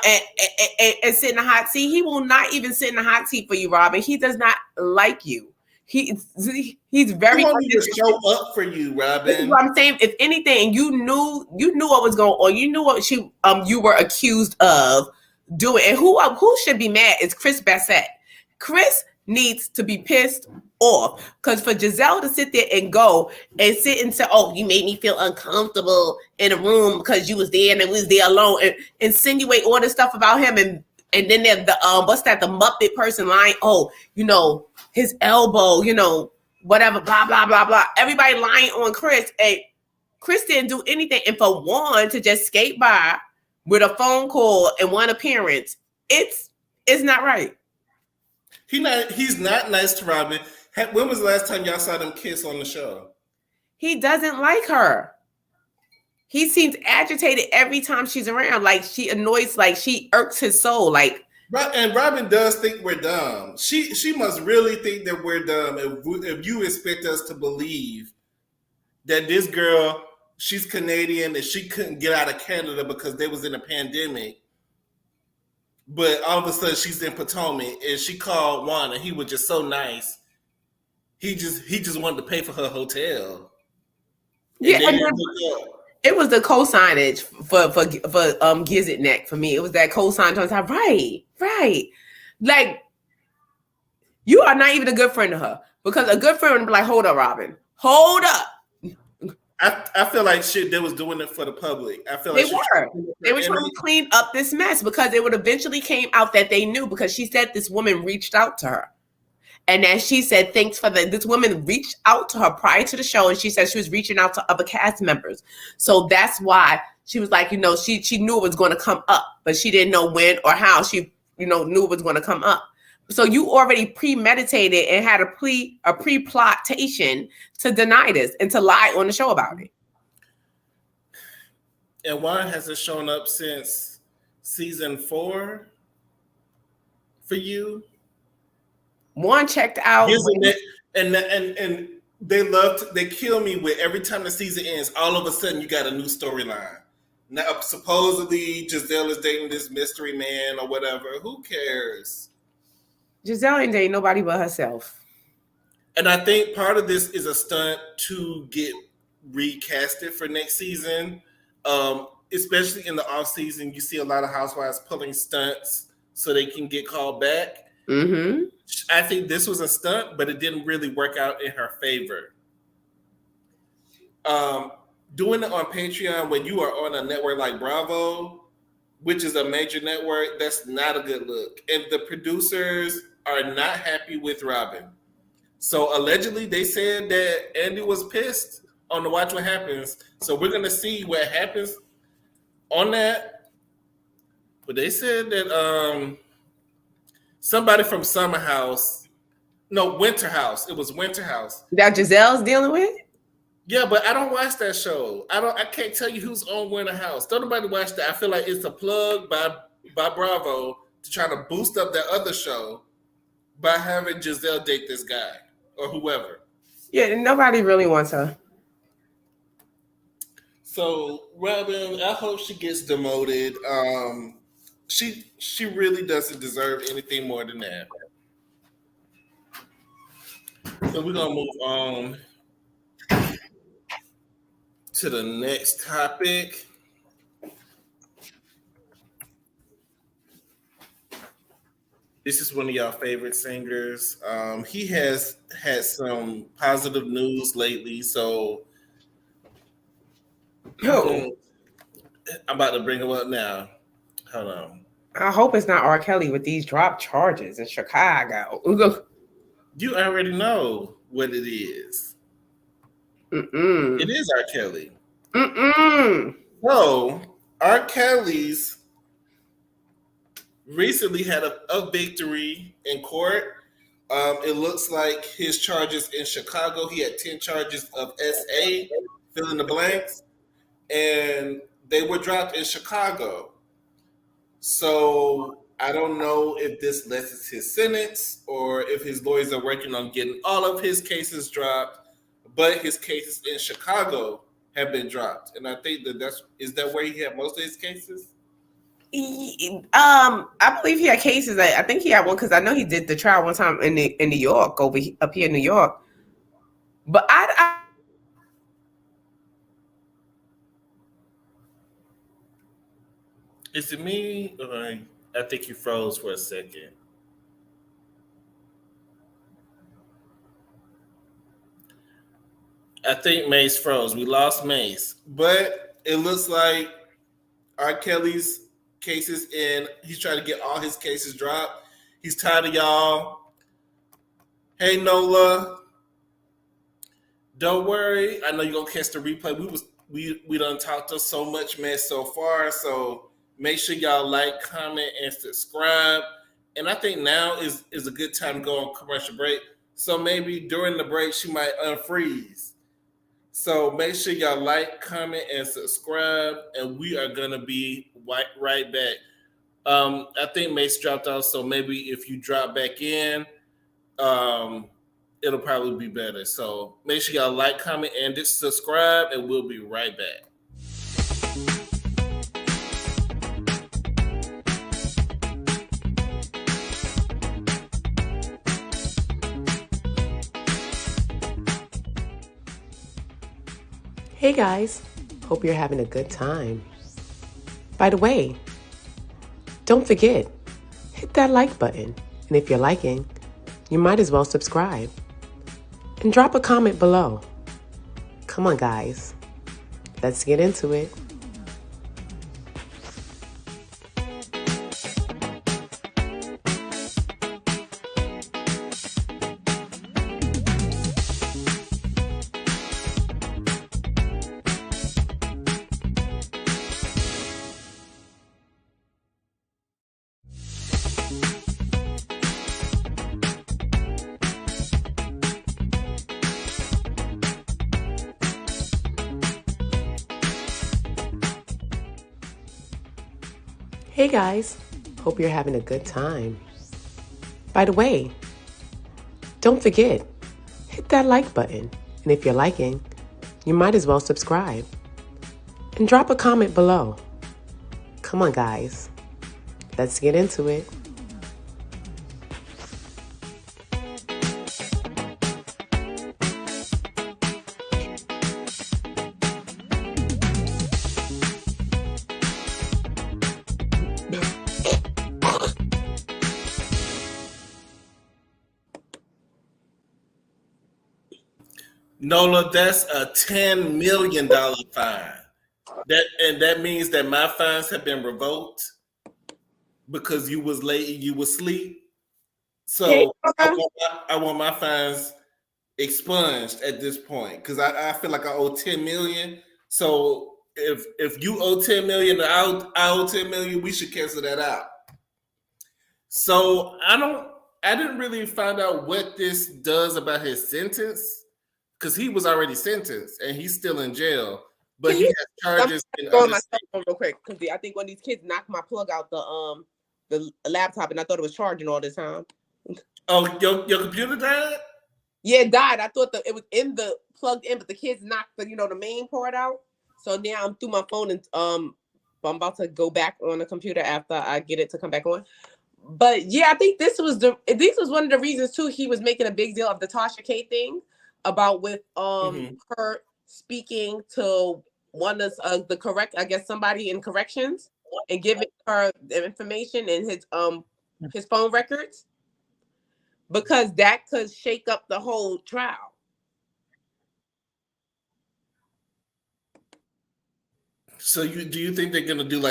S2: and sit in the hot seat. He will not even sit in the hot seat for you, Robin. He does not like you. He's very.
S1: He won't even show up for you, Robin.
S2: This is what I'm saying. If anything, you knew what was going on. You knew what you were accused of doing. And who should be mad is Chris Bassett. Chris needs to be pissed off, because for Giselle to sit there and go and sit and say, "Oh, you made me feel uncomfortable in a room because you was there and we was there alone," and insinuate all this stuff about him, and then the what's that, the Muppet person lying? Oh, his elbow, whatever, blah, blah, blah, blah. Everybody lying on Chris. And Chris didn't do anything. And for Juan to just skate by with a phone call and one appearance, it's not right.
S1: He's not nice to Robin. When was the last time y'all saw them kiss on the show?
S2: He doesn't like her. He seems agitated every time she's around. Like, she annoys, like she irks his soul. Like,
S1: And Robin does think we're dumb. She must really think that we're dumb if you expect us to believe that this girl, she's Canadian and she couldn't get out of Canada because they was in a pandemic. But all of a sudden she's in Potomac and she called Juan and he was just so nice. He just wanted to pay for her hotel.
S2: Yeah, and it was the co-signage for Gizzard Neck for me. It was that co-sign. I was like, right. Like, you are not even a good friend to her, because a good friend would be like, hold up, Robin, hold up.
S1: I feel like shit, they was doing it for the public. I feel like
S2: they were trying to clean up this mess, because it would eventually came out that they knew, because she said this woman reached out to her. And then she said, thanks for this woman reached out to her prior to the show. And she said she was reaching out to other cast members. So that's why she was like, she knew it was going to come up, but she didn't know when or how. She, knew it was going to come up. So you already premeditated and had a pre-plotation to deny this and to lie on the show about it.
S1: And Juan hasn't shown up since season 4 for you.
S2: One checked out,
S1: and they kill me with every time the season ends. All of a sudden, you got a new storyline. Now, supposedly Giselle is dating this mystery man or whatever. Who cares?
S2: Giselle ain't dating nobody but herself.
S1: And I think part of this is a stunt to get recasted for next season. Especially in the off season, you see a lot of housewives pulling stunts so they can get called back.
S2: Mm-hmm.
S1: I think this was a stunt, but it didn't really work out in her favor. Doing it on Patreon when you are on a network like Bravo, which is a major network, that's not a good look. And the producers are not happy with Robin. So allegedly, they said that Andy was pissed on the Watch What Happens. So we're going to see what happens on that. But they said that somebody from Winter House. It was Winter House.
S2: That Giselle's dealing with?
S1: Yeah, but I don't watch that show. I can't tell you who's on Winter House. Don't nobody watch that. I feel like it's a plug by Bravo to try to boost up that other show by having Giselle date this guy or whoever.
S2: Yeah, nobody really wants her.
S1: So Robin, I hope she gets demoted. She really doesn't deserve anything more than that. So we're gonna move on to the next topic. This is one of y'all favorite singers. He has had some positive news lately, so I'm about to bring him up now. Hold on.
S2: I hope it's not R. Kelly with these drop charges in Chicago.
S1: You already know what it is. It is R. Kelly. So R. Kelly's recently had a victory in court. It looks like his charges in Chicago, he had 10 charges of SA, fill in the blanks, and they were dropped in Chicago. So I don't know if this lessens his sentence or if his lawyers are working on getting all of his cases dropped, but his cases in Chicago have been dropped. And I think is that where he had most of his cases?
S2: I believe he had cases. I think he had one because I know he did the trial one time in New York, up here in New York. But
S1: Is it me? I think you froze for a second. I think Mase froze. We lost Mase. But it looks like R. Kelly's cases, and he's trying to get all his cases dropped. He's tired of y'all. Hey, Nola. Don't worry. I know you're going to catch the replay. We done talked to so much mess so far, so make sure y'all like, comment, and subscribe. And I think now is a good time to go on commercial break. So maybe during the break, she might unfreeze. So make sure y'all like, comment, and subscribe. And we are going to be right back. I think Mase dropped out, so maybe if you drop back in, um, it'll probably be better. So make sure y'all like, comment, and subscribe, and we'll be right back.
S2: Hey guys, hope you're having a good time. By the way, don't forget, hit that like button. And if you're liking, you might as well subscribe. And drop a comment below. Come on guys, let's get into it. Hey guys, hope you're having a good time. By the way, don't forget, hit that like button. And if you're liking, you might as well subscribe. And drop a comment below. Come on guys, let's get into it.
S1: Nola, that's a $10 million fine. That means that my fines have been revoked because you was late, you was asleep. So I want my fines expunged at this point because I feel like I owe 10 million. So if you owe 10 million, I owe 10 million, we should cancel that out. So I didn't really find out what this does about his sentence because he was already sentenced and he's still in jail. But he has charges in
S2: other my cell phone real quick because I think one of these kids knocked my plug out the laptop and I thought it was charging all this time.
S1: Oh, your computer died?
S2: Yeah, it died. I thought that it was plugged in, but the kids knocked the main part out. So now I'm through my phone and I'm about to go back on the computer after I get it to come back on. But yeah, I think this was one of the reasons too he was making a big deal of the Tasha K thing about with her speaking to one of somebody in corrections and giving her the information and his phone records because that could shake up the whole trial.
S1: So do you think they're gonna do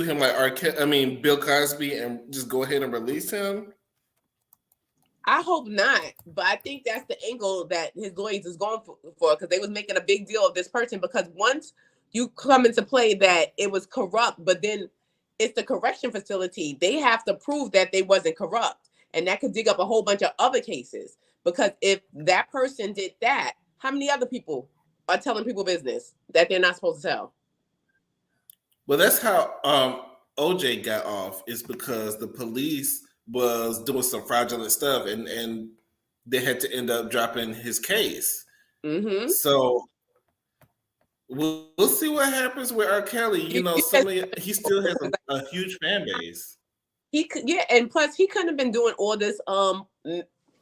S1: him like Bill Cosby and just go ahead and release him?
S2: I hope not, but I think that's the angle that his lawyers is going for because they was making a big deal of this person because once you come into play that it was corrupt, but then it's the correction facility, they have to prove that they wasn't corrupt, and that could dig up a whole bunch of other cases because if that person did that, how many other people are telling people business that they're not supposed to tell?
S1: Well, that's how OJ got off is because the police was doing some fraudulent stuff and they had to end up dropping his case.
S2: Mm-hmm.
S1: So we'll see what happens with R. Kelly. He still has a huge fan base.
S2: And plus he couldn't have been doing all this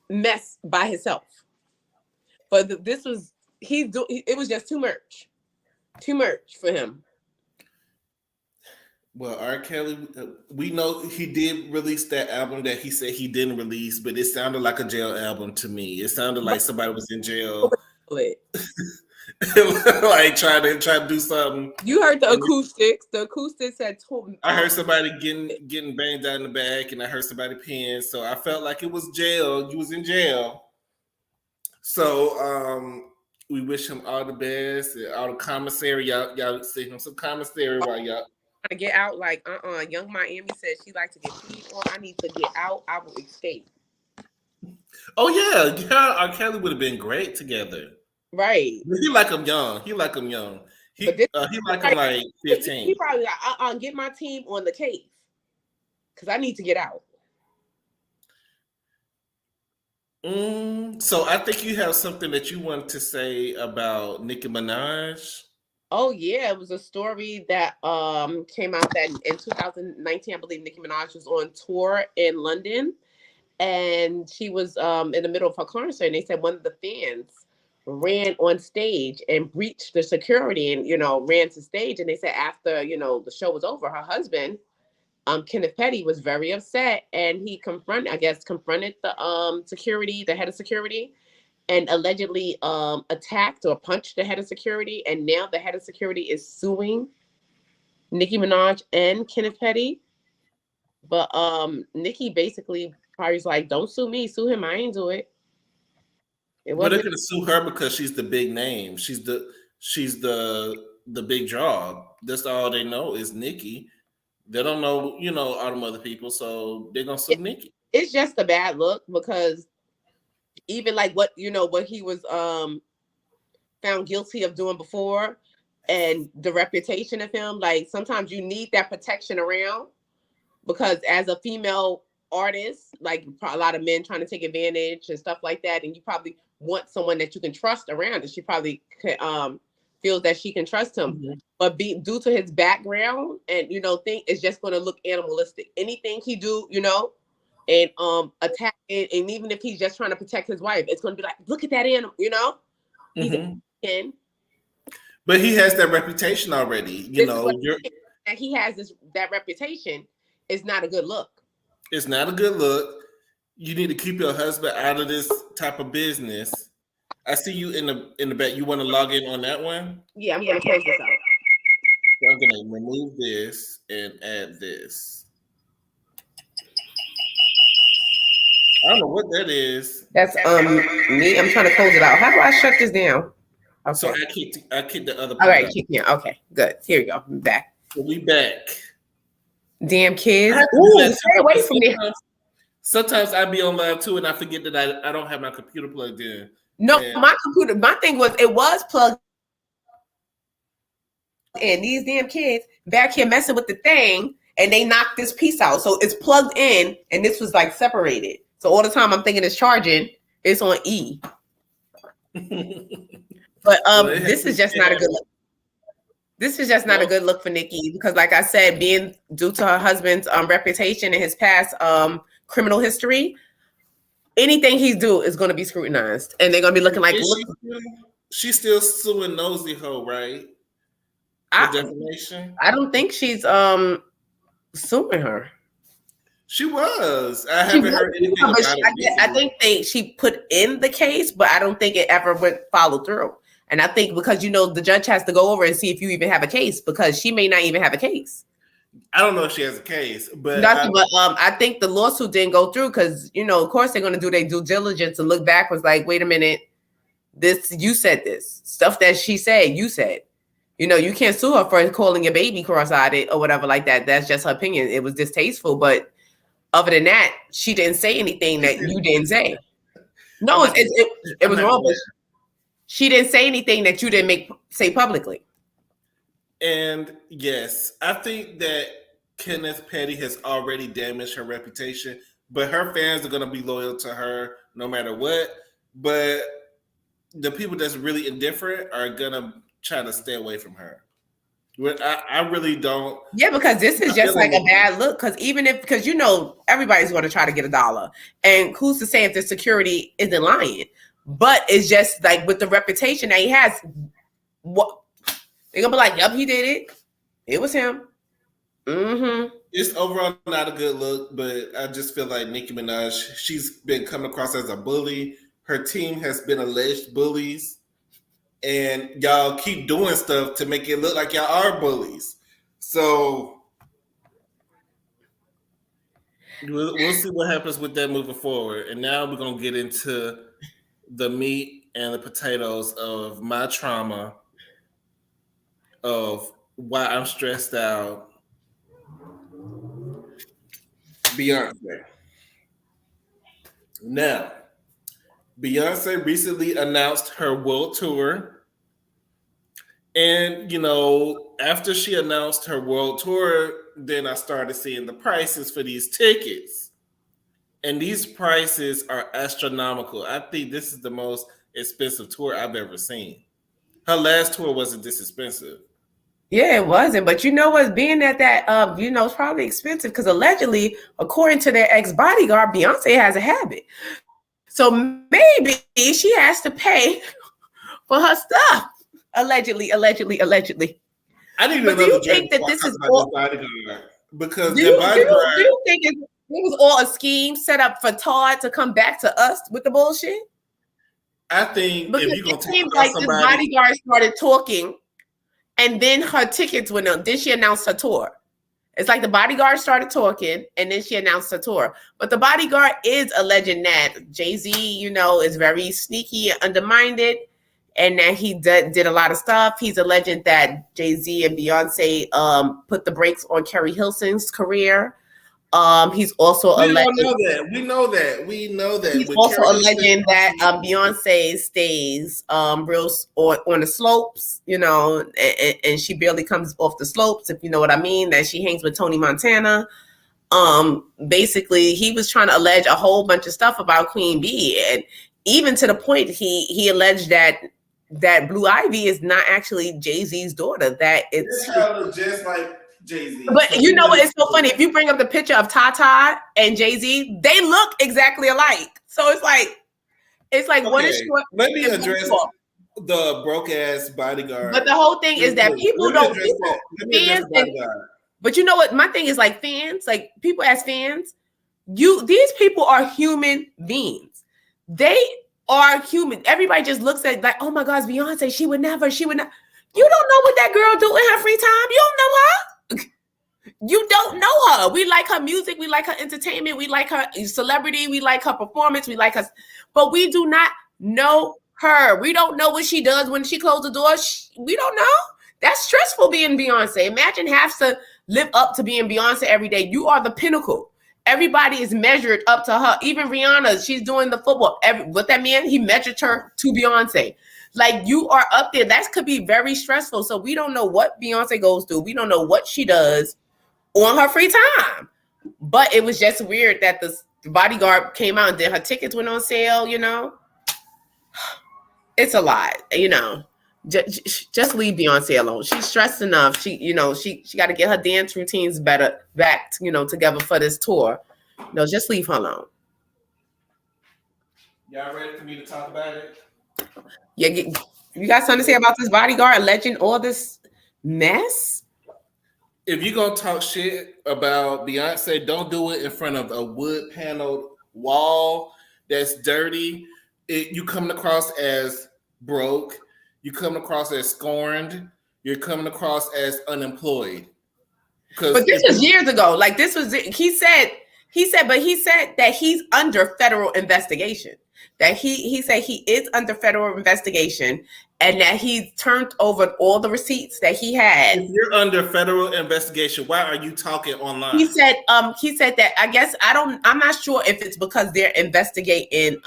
S2: mess by himself. But it was just too much for him.
S1: Well, R. Kelly, we know he did release that album that he said he didn't release, but it sounded like a jail album to me. It sounded like somebody was in jail, like trying to do something.
S2: You heard the acoustics. The acoustics had told me.
S1: I heard somebody getting banged out in the back, and I heard somebody peeing. So I felt like it was jail. He was in jail. So we wish him all the best. All the commissary, y'all send him some commissary while y'all.
S2: To get out, like Young Miami said she likes to get peed on. I need to get out. I will escape.
S1: Oh yeah, R. Kelly would have been great together.
S2: Right.
S1: He like him young. He like him young. He like him like 15.
S2: He probably get my team on the case. because I need to get out.
S1: So I think you have something that you want to say about Nicki Minaj.
S2: Oh yeah, it was a story that came out that in 2019, I believe Nicki Minaj was on tour in London, and she was in the middle of her concert, and they said one of the fans ran on stage and breached the security and ran to stage, and they said after the show was over, her husband Kenneth Petty was very upset, and he confronted the security, the head of security, and allegedly attacked or punched the head of security. And now the head of security is suing Nicki Minaj and Kenneth Petty. But Nicki basically probably was like, "Don't sue me, sue him. I ain't do it. It
S1: But they're
S2: wasn't."
S1: gonna sue her because she's the big name. She's the big draw. That's all they know is Nicki. They don't know, all them other people, so they're gonna sue Nicki.
S2: It's just a bad look because even like what he was found guilty of doing before, and the reputation of him, like sometimes you need that protection around, because as a female artist, like a lot of men trying to take advantage and stuff like that, and you probably want someone that you can trust around, and she probably feels that she can trust him. Mm-hmm. But due to his background and think it's just going to look animalistic. Anything he do, and attack it, and even if he's just trying to protect his wife, it's going to be like, look at that animal,
S1: Mm-hmm. But he has that reputation already,
S2: and he has that reputation. Is not a good look.
S1: It's not a good look. You need to keep your husband out of this type of business. I see you in the back. You want to log in on that one?
S2: Yeah, I'm gonna close this out.
S1: So I'm gonna remove this and add this. I don't know what that is.
S2: That's me. I'm trying to close it out. How do I shut this down?
S1: Okay. So I kicked the other.
S2: All right, kick me out. Okay, good. Here we go. I'm back.
S1: So we back.
S2: Damn kids. Ooh, stay away from me.
S1: Sometimes I be on live too, and I forget that I don't have my computer plugged in.
S2: No, my thing was it was plugged in. These damn kids back here messing with the thing, and they knocked this piece out. So it's plugged in, and this was like separated. So all the time I'm thinking it's charging, it's on E. But this is just not a good look. This is just not a good look for Nicki, because like I said, being due to her husband's reputation and his past criminal history, anything he do is going to be scrutinized, and they're going to be looking like.
S1: She's still suing Nosy Ho, right? For defamation.
S2: I don't think she's suing her.
S1: She was. I haven't heard anything about it.
S2: I think she put in the case, but I don't think it ever went followed through. And I think because the judge has to go over and see if you even have a case, because she may not even have a case.
S1: I don't know if she has a case, but
S2: I think the lawsuit didn't go through because of course they're going to do their due diligence and look back. Was like, wait a minute, you said this stuff that she said. You said, you can't sue her for calling your baby cross-eyed or whatever like that. That's just her opinion. It was distasteful, but other than that, she didn't say anything that you didn't say. No, it was wrong. She didn't say anything that you didn't say publicly.
S1: And yes, I think that Kenneth Petty has already damaged her reputation, but her fans are going to be loyal to her no matter what. But the people that's really indifferent are going to try to stay away from her. I really don't.
S2: Yeah, because this is just like a bad look. Because everybody's going to try to get $1, and who's to say if the security isn't lying? But it's just like with the reputation that he has, what they're gonna be like, "Yep, he did it. It was him." Mm-hmm.
S1: It's overall not a good look, but I just feel like Nicki Minaj, she's been coming across as a bully. Her team has been alleged bullies, and y'all keep doing stuff to make it look like y'all are bullies. So we'll see what happens with that moving forward. And now we're gonna get into the meat and the potatoes of my trauma, of why I'm stressed out. Beyonce. Now, Beyonce recently announced her world tour. And, after she announced her world tour, then I started seeing the prices for these tickets. And these prices are astronomical. I think this is the most expensive tour I've ever seen. Her last tour wasn't this expensive.
S2: Yeah, it wasn't. But you know what? Being at that, it's probably expensive because allegedly, according to their ex bodyguard, Beyonce has a habit. So maybe she has to pay for her stuff. Allegedly.
S1: I need
S2: But do
S1: another
S2: you
S1: drink
S2: think that
S1: before I
S2: this
S1: talk
S2: is
S1: about
S2: all?
S1: this bodyguard because
S2: Do
S1: the
S2: you do
S1: bodyguard.
S2: you, do you think it was all a scheme set up for Todd to come back to us with the bullshit?
S1: I think
S2: Because
S1: if you're gonna
S2: it
S1: talk
S2: seems
S1: about
S2: like this
S1: somebody,
S2: bodyguard started talking, and then her tickets went up. Then she announced her tour. It's like the bodyguard started talking, and then she announced her tour. But the bodyguard is alleging that Jay-Z, is very sneaky and undermined, and that he did a lot of stuff. He's alleging that Jay-Z and Beyonce put the brakes on Kerry Hilson's career. He's also
S1: we
S2: alleging.
S1: don't know that. We know that. We know that.
S2: He's
S1: with
S2: also
S1: Carrie
S2: alleging that
S1: Hilson-
S2: Beyonce stays real on the slopes, and she barely comes off the slopes, if you know what I mean. That she hangs with Tony Montana. Basically, he was trying to allege a whole bunch of stuff about Queen Bee, and even to the point he alleged that Blue Ivy is not actually Jay-Z's daughter. That it's
S1: This child looks just like Jay-Z.
S2: But you know what? It's so funny. If you bring up the picture of Tata and Jay-Z, they look exactly alike. So it's like one is short.
S1: Let me address the broke ass bodyguard.
S2: But the whole thing is that people don't. Fans, but you know what? My thing is like fans, like people as fans, these people are human beings. They are human. Everybody just looks at like, oh my God, it's Beyonce. She would not. You don't know what that girl do in her free time. You don't know her. You don't know her. We like her music. We like her entertainment. We like her celebrity. We like her performance. We like her, but we do not know her. We don't know what she does when she closes the door. We don't know. That's stressful being Beyonce. Imagine have to live up to being Beyonce every day. You are the pinnacle. Everybody is measured up to her. Even Rihanna, she's doing the football. What that man, he measured her to Beyonce. Like you are up there. That could be very stressful. So we don't know what Beyonce goes through. We don't know what she does on her free time. But it was just weird that the bodyguard came out and then her tickets went on sale, It's a lot, Just leave Beyonce alone. She's stressed enough. She got to get her dance routines back, together for this tour. No, just leave her alone.
S1: Y'all ready for me to talk about it?
S2: Yeah, you got something to say about this bodyguard alleging all this mess?
S1: If you're going to talk shit about Beyonce, don't do it in front of a wood paneled wall that's dirty. You coming across as broke. You coming across as scorned. You're coming across as unemployed.
S2: But this was years ago. Like this was, he said that he's under federal investigation. That he said he is under federal investigation and that he turned over all the receipts that he had.
S1: If you're under federal investigation, why are you talking online?
S2: He said that I guess I'm not sure if it's because they're investigating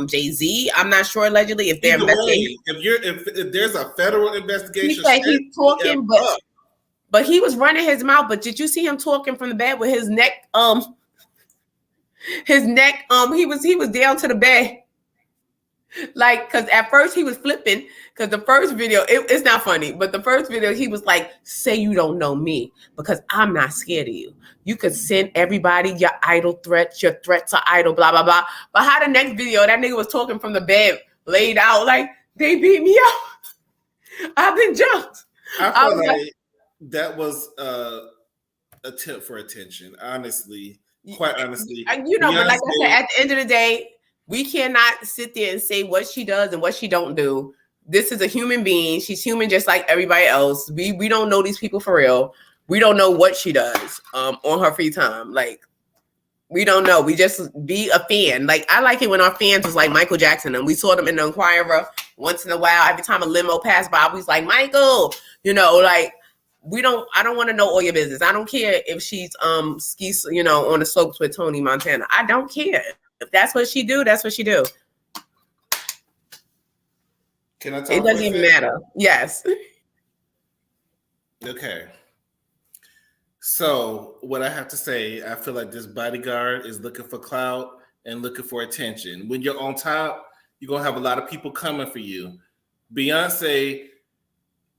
S2: Jay-Z. I'm not sure allegedly if they're investigating.
S1: If there's a federal investigation,
S2: he said he's talking, but he was running his mouth. But did you see him talking from the bed with his neck? He was down to the bed. Like, because at first he was flipping, because the first video, it's not funny, but the first video, he was like, say you don't know me, because I'm not scared of you. You could send everybody your idle threats, your threats are idle, blah, blah, blah. But how the next video, that nigga was talking from the bed, laid out, like, they beat me up. I've been jumped.
S1: I feel like that was a tip for attention, honestly. Quite honestly.
S2: But like I said, at the end of the day, we cannot sit there and say what she does and what she don't do. This is a human being. She's human just like everybody else. We don't know these people for real. We don't know what she does on her free time. Like, we don't know. We just be a fan. Like, I like it when our fans was like Michael Jackson and we saw them in the Inquirer once in a while. Every time a limo passed by, we was like, Michael, like, I don't want to know all your business. I don't care if she's skis, on the slopes with Tony Montana. I don't care. If that's what she do, that's what she do.
S1: Can I talk?
S2: It doesn't even matter. Yes.
S1: Okay. So, what I have to say, I feel like this bodyguard is looking for clout and looking for attention. When you're on top, you're gonna have a lot of people coming for you. Beyonce,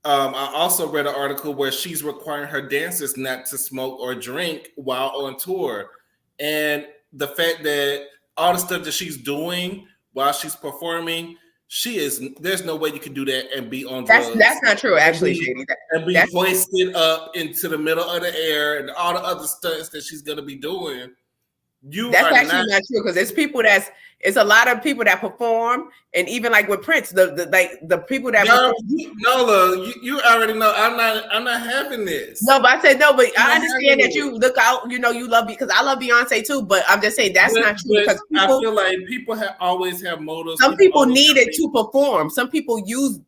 S1: I also read an article where she's requiring her dancers not to smoke or drink while on tour, and the fact that all the stuff that she's doing while she's performing, she is. There's no way you can do that and be on drugs.
S2: That's not true, actually, Shady.
S1: And be hoisted up into the middle of the air and all the other stunts that she's gonna be doing.
S2: That's actually not true because it's a lot of people that perform, and even like with Prince, the people that
S1: Nola, you already know I'm not having this.
S2: No, but I said no, but I understand that you look out, you love because I love Beyonce too, but I'm just saying that's not true because
S1: I feel like people always have motives.
S2: Some people need it to perform. Some people use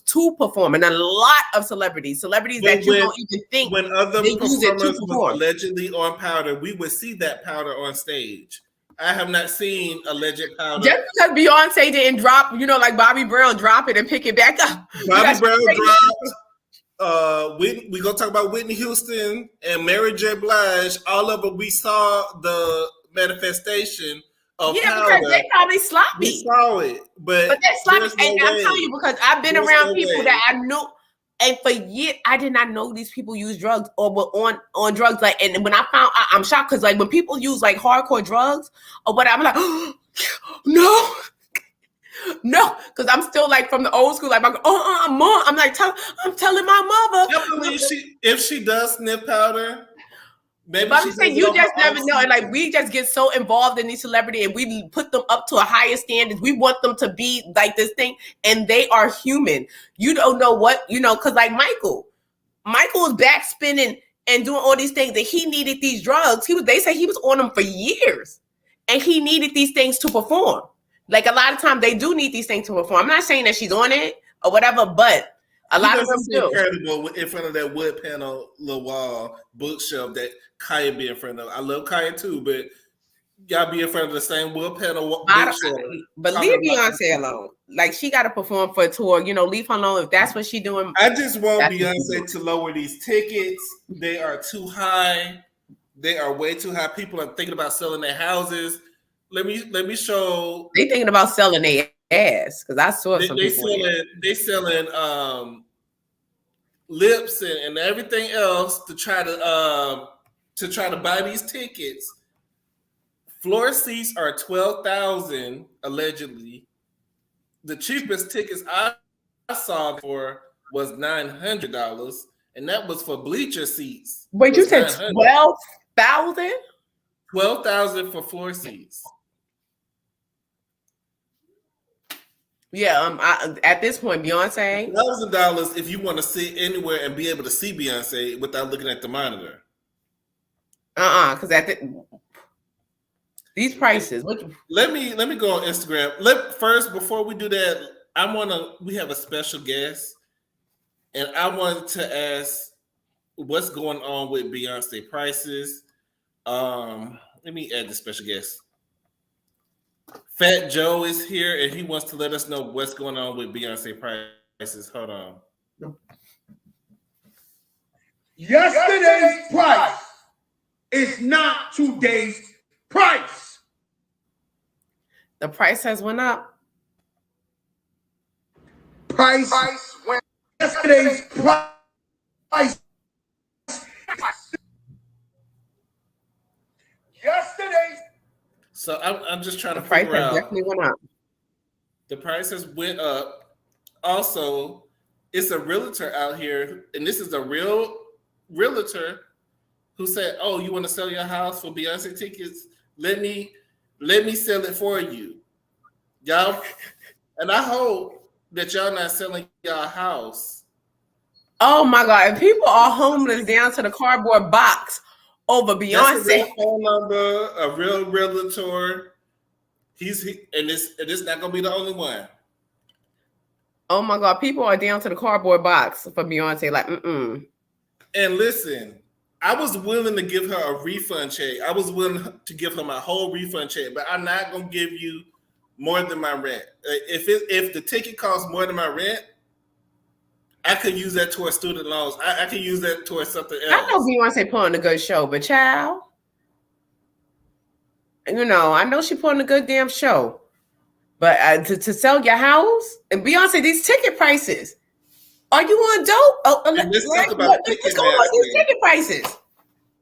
S2: to perform, and a lot of celebrities that you don't even think
S1: when other performers were allegedly on powder, we would see that powder on stage. I have not seen alleged powder.
S2: Just because Beyonce didn't drop, like Bobby Brown, drop it and pick it back up.
S1: Bobby Brown dropped. We're gonna talk about Whitney Houston and Mary J. Blige. All of them, we saw the manifestation of powder.
S2: Because they probably sloppy.
S1: We saw it, but
S2: they're sloppy. And I'm telling you, because I've been around people that I knew. And for years, I did not know these people use drugs or were on drugs. Like, and when I found, I'm shocked because like when people use like hardcore drugs or whatever, I'm like, oh, no, because I'm still like from the old school. Like, mom, I'm like, I'm telling my mother.
S1: I believe if she does sniff powder.
S2: Maybe but I'm saying you just never know. And like we just get so involved in these celebrity and we put them up to a higher standard. We want them to be like this thing, and they are human. You don't know what, because like Michael was back spinning and doing all these things, and he needed these drugs. They say he was on them for years, and he needed these things to perform. Like a lot of times they do need these things to perform. I'm not saying that she's on it or whatever, but a lot of them do.
S1: Incredible in front of that wood panel little wall bookshelf that Kaya be in front of. I love Kaya too, but y'all be in front of the same wood panel bookshelf.
S2: But leave Beyonce alone. Like she got to perform for a tour. Leave her alone if that's what she's doing.
S1: I just want Beyonce to lower these tickets. They are too high. They are way too high. People are thinking about selling their houses. Let me show.
S2: They thinking about selling their ass because I saw some people.
S1: They selling lips and everything else to try to buy these tickets. Floor seats are $12,000 allegedly. The cheapest tickets I saw for was $900, and that was for bleacher seats.
S2: Wait, you said $12,000?
S1: $12,000 for floor seats.
S2: Yeah, at this point, Beyonce.
S1: $1,000 if you want to sit anywhere and be able to see Beyonce without looking at the monitor.
S2: Because these prices.
S1: Let me go on Instagram. First, before we do that, we have a special guest, and I wanted to ask what's going on with Beyonce prices. Let me add the special guest. Fat Joe is here, and he wants to let us know what's going on with Beyonce prices. Hold on.
S3: Yesterday's price is not today's price.
S2: The price has went up.
S3: Price went. Yesterday's price. Yesterday's.
S1: So I'm just trying to figure out.
S2: The price definitely went up.
S1: The prices went up. Also, it's a realtor out here, and this is a real realtor who said, "Oh, you want to sell your house for Beyonce tickets? Let me sell it for you, y'all." And I hope that y'all not selling y'all house.
S2: Oh my God! If people are homeless down to the cardboard box over Beyonce.
S1: That's a real phone number, a real realtor. And it's not gonna be the only one.
S2: Oh my God! People are down to the cardboard box for Beyonce. Like,
S1: And listen, I was willing to give her a refund check. I was willing to give her my whole refund check, but I'm not gonna give you more than my rent. If the ticket costs more than my rent, I could use that towards student loans. I could use that towards something
S2: I know
S1: else.
S2: Beyonce put on a good show, but child, I know she put on a good damn show. But to sell your house and Beyonce, these ticket prices. Are you on dope?
S1: And let's talk about
S2: What's going on with these ticket prices?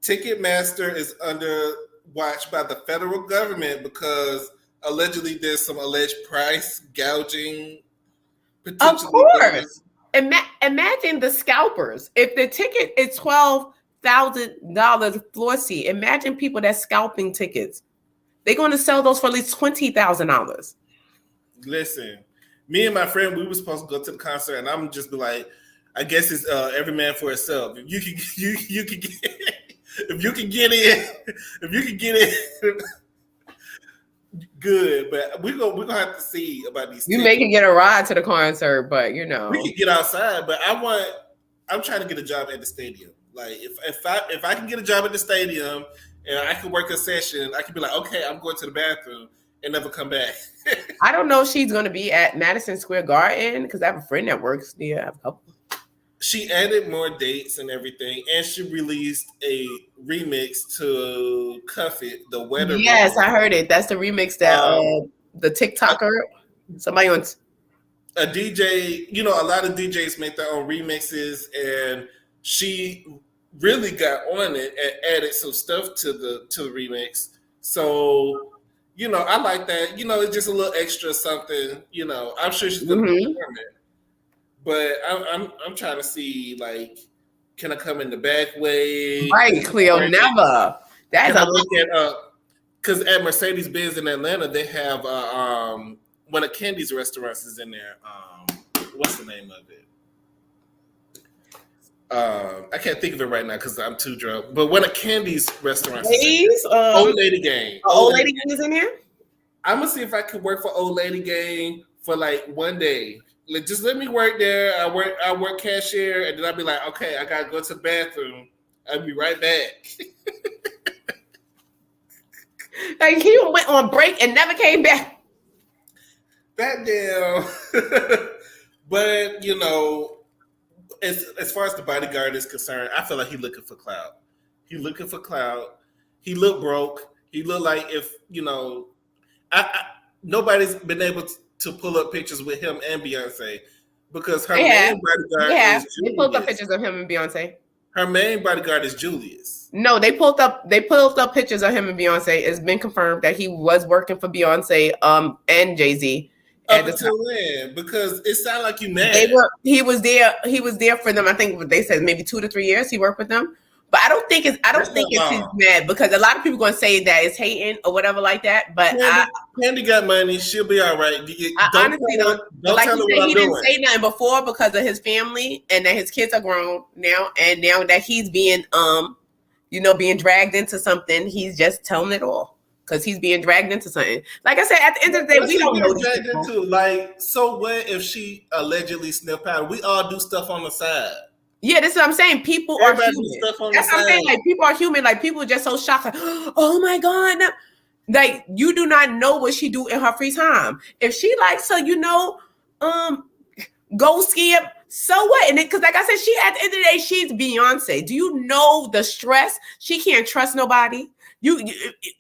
S1: Ticketmaster is under watch by the federal government because allegedly there's some alleged price gouging.
S2: Of course. Imagine the scalpers. If the ticket is $12,000 floor seat, imagine people that's scalping tickets. They're going to sell those for at least $20,000.
S1: Listen, me and my friend, we were supposed to go to the concert, and I'm just be like, I guess it's every man for himself. If you can get if you can get in, good. But we're gonna have to see about these.
S2: You may can get a ride to the concert, but
S1: we can get outside. But I'm trying to get a job at the stadium. Like if I can get a job at the stadium and I can work a session, I can be like, okay, I'm going to the bathroom and never come back.
S2: I don't know if she's going to be at Madison Square Garden because I have a friend that works there. I have a couple.
S1: She added more dates and everything, and she released a remix to Cuff It, the weather.
S2: Yes, remix. I heard it. That's the remix that the TikToker, somebody on
S1: a DJ. A lot of DJs make their own remixes, and she really got on it and added some stuff to the remix. So. I like that. It's just a little extra something. I'm sure she's gonna perform it. But I'm trying to see, like, can I come in the back way?
S2: Right, Cleo, never. That's a
S1: look at because at Mercedes-Benz in Atlanta, they have one of Candy's restaurants is in there. What's the name of it? I can't think of it right now because I'm too drunk. But one of Candy's restaurants is Old Lady Gang.
S2: Old Lady Gang is in here?
S1: I'm gonna see if I can work for Old Lady Gang for like one day. Just let me work there. I work cashier, and then I'll be like, okay, I gotta go to the bathroom. I'll be right back.
S2: Like he went on break and never came back.
S1: That damn. But as far as the bodyguard is concerned, I feel like he's looking for clout. He looking for clout. He look broke. He look like if nobody's been able to pull up pictures with him and Beyonce because her main bodyguard is Julius.
S2: They pulled up pictures of him and Beyonce.
S1: Her main bodyguard is Julius.
S2: No, they pulled up pictures of him and Beyonce. It's been confirmed that he was working for Beyonce and Jay-Z.
S1: Up until when? Because it sounded like you mad.
S2: He was there for them. I think they said maybe 2 to 3 years he worked with them. But I don't think it's he's mad because a lot of people are going to say that it's hating or whatever like that. But
S1: Candy got money. She'll be all right.
S2: Honestly, don't like he said, he didn't say nothing before because of his family and that his kids are grown now. And now that he's being, being dragged into something, he's just telling it all because he's being dragged into something. Like I said, at the end of the day, we don't know.
S1: Dragged into? Like, so what if she allegedly sniffed powder? We all do stuff on the side.
S2: Yeah, this is what I'm saying. People are human. That's what I'm saying. Like people are human. Like people are just so shocked. Like, oh my God. No. Like you do not know what she do in her free time. If she likes to, go ski up, so what? And because like I said, she at the end of the day, she's Beyonce. Do you know the stress? She can't trust nobody. You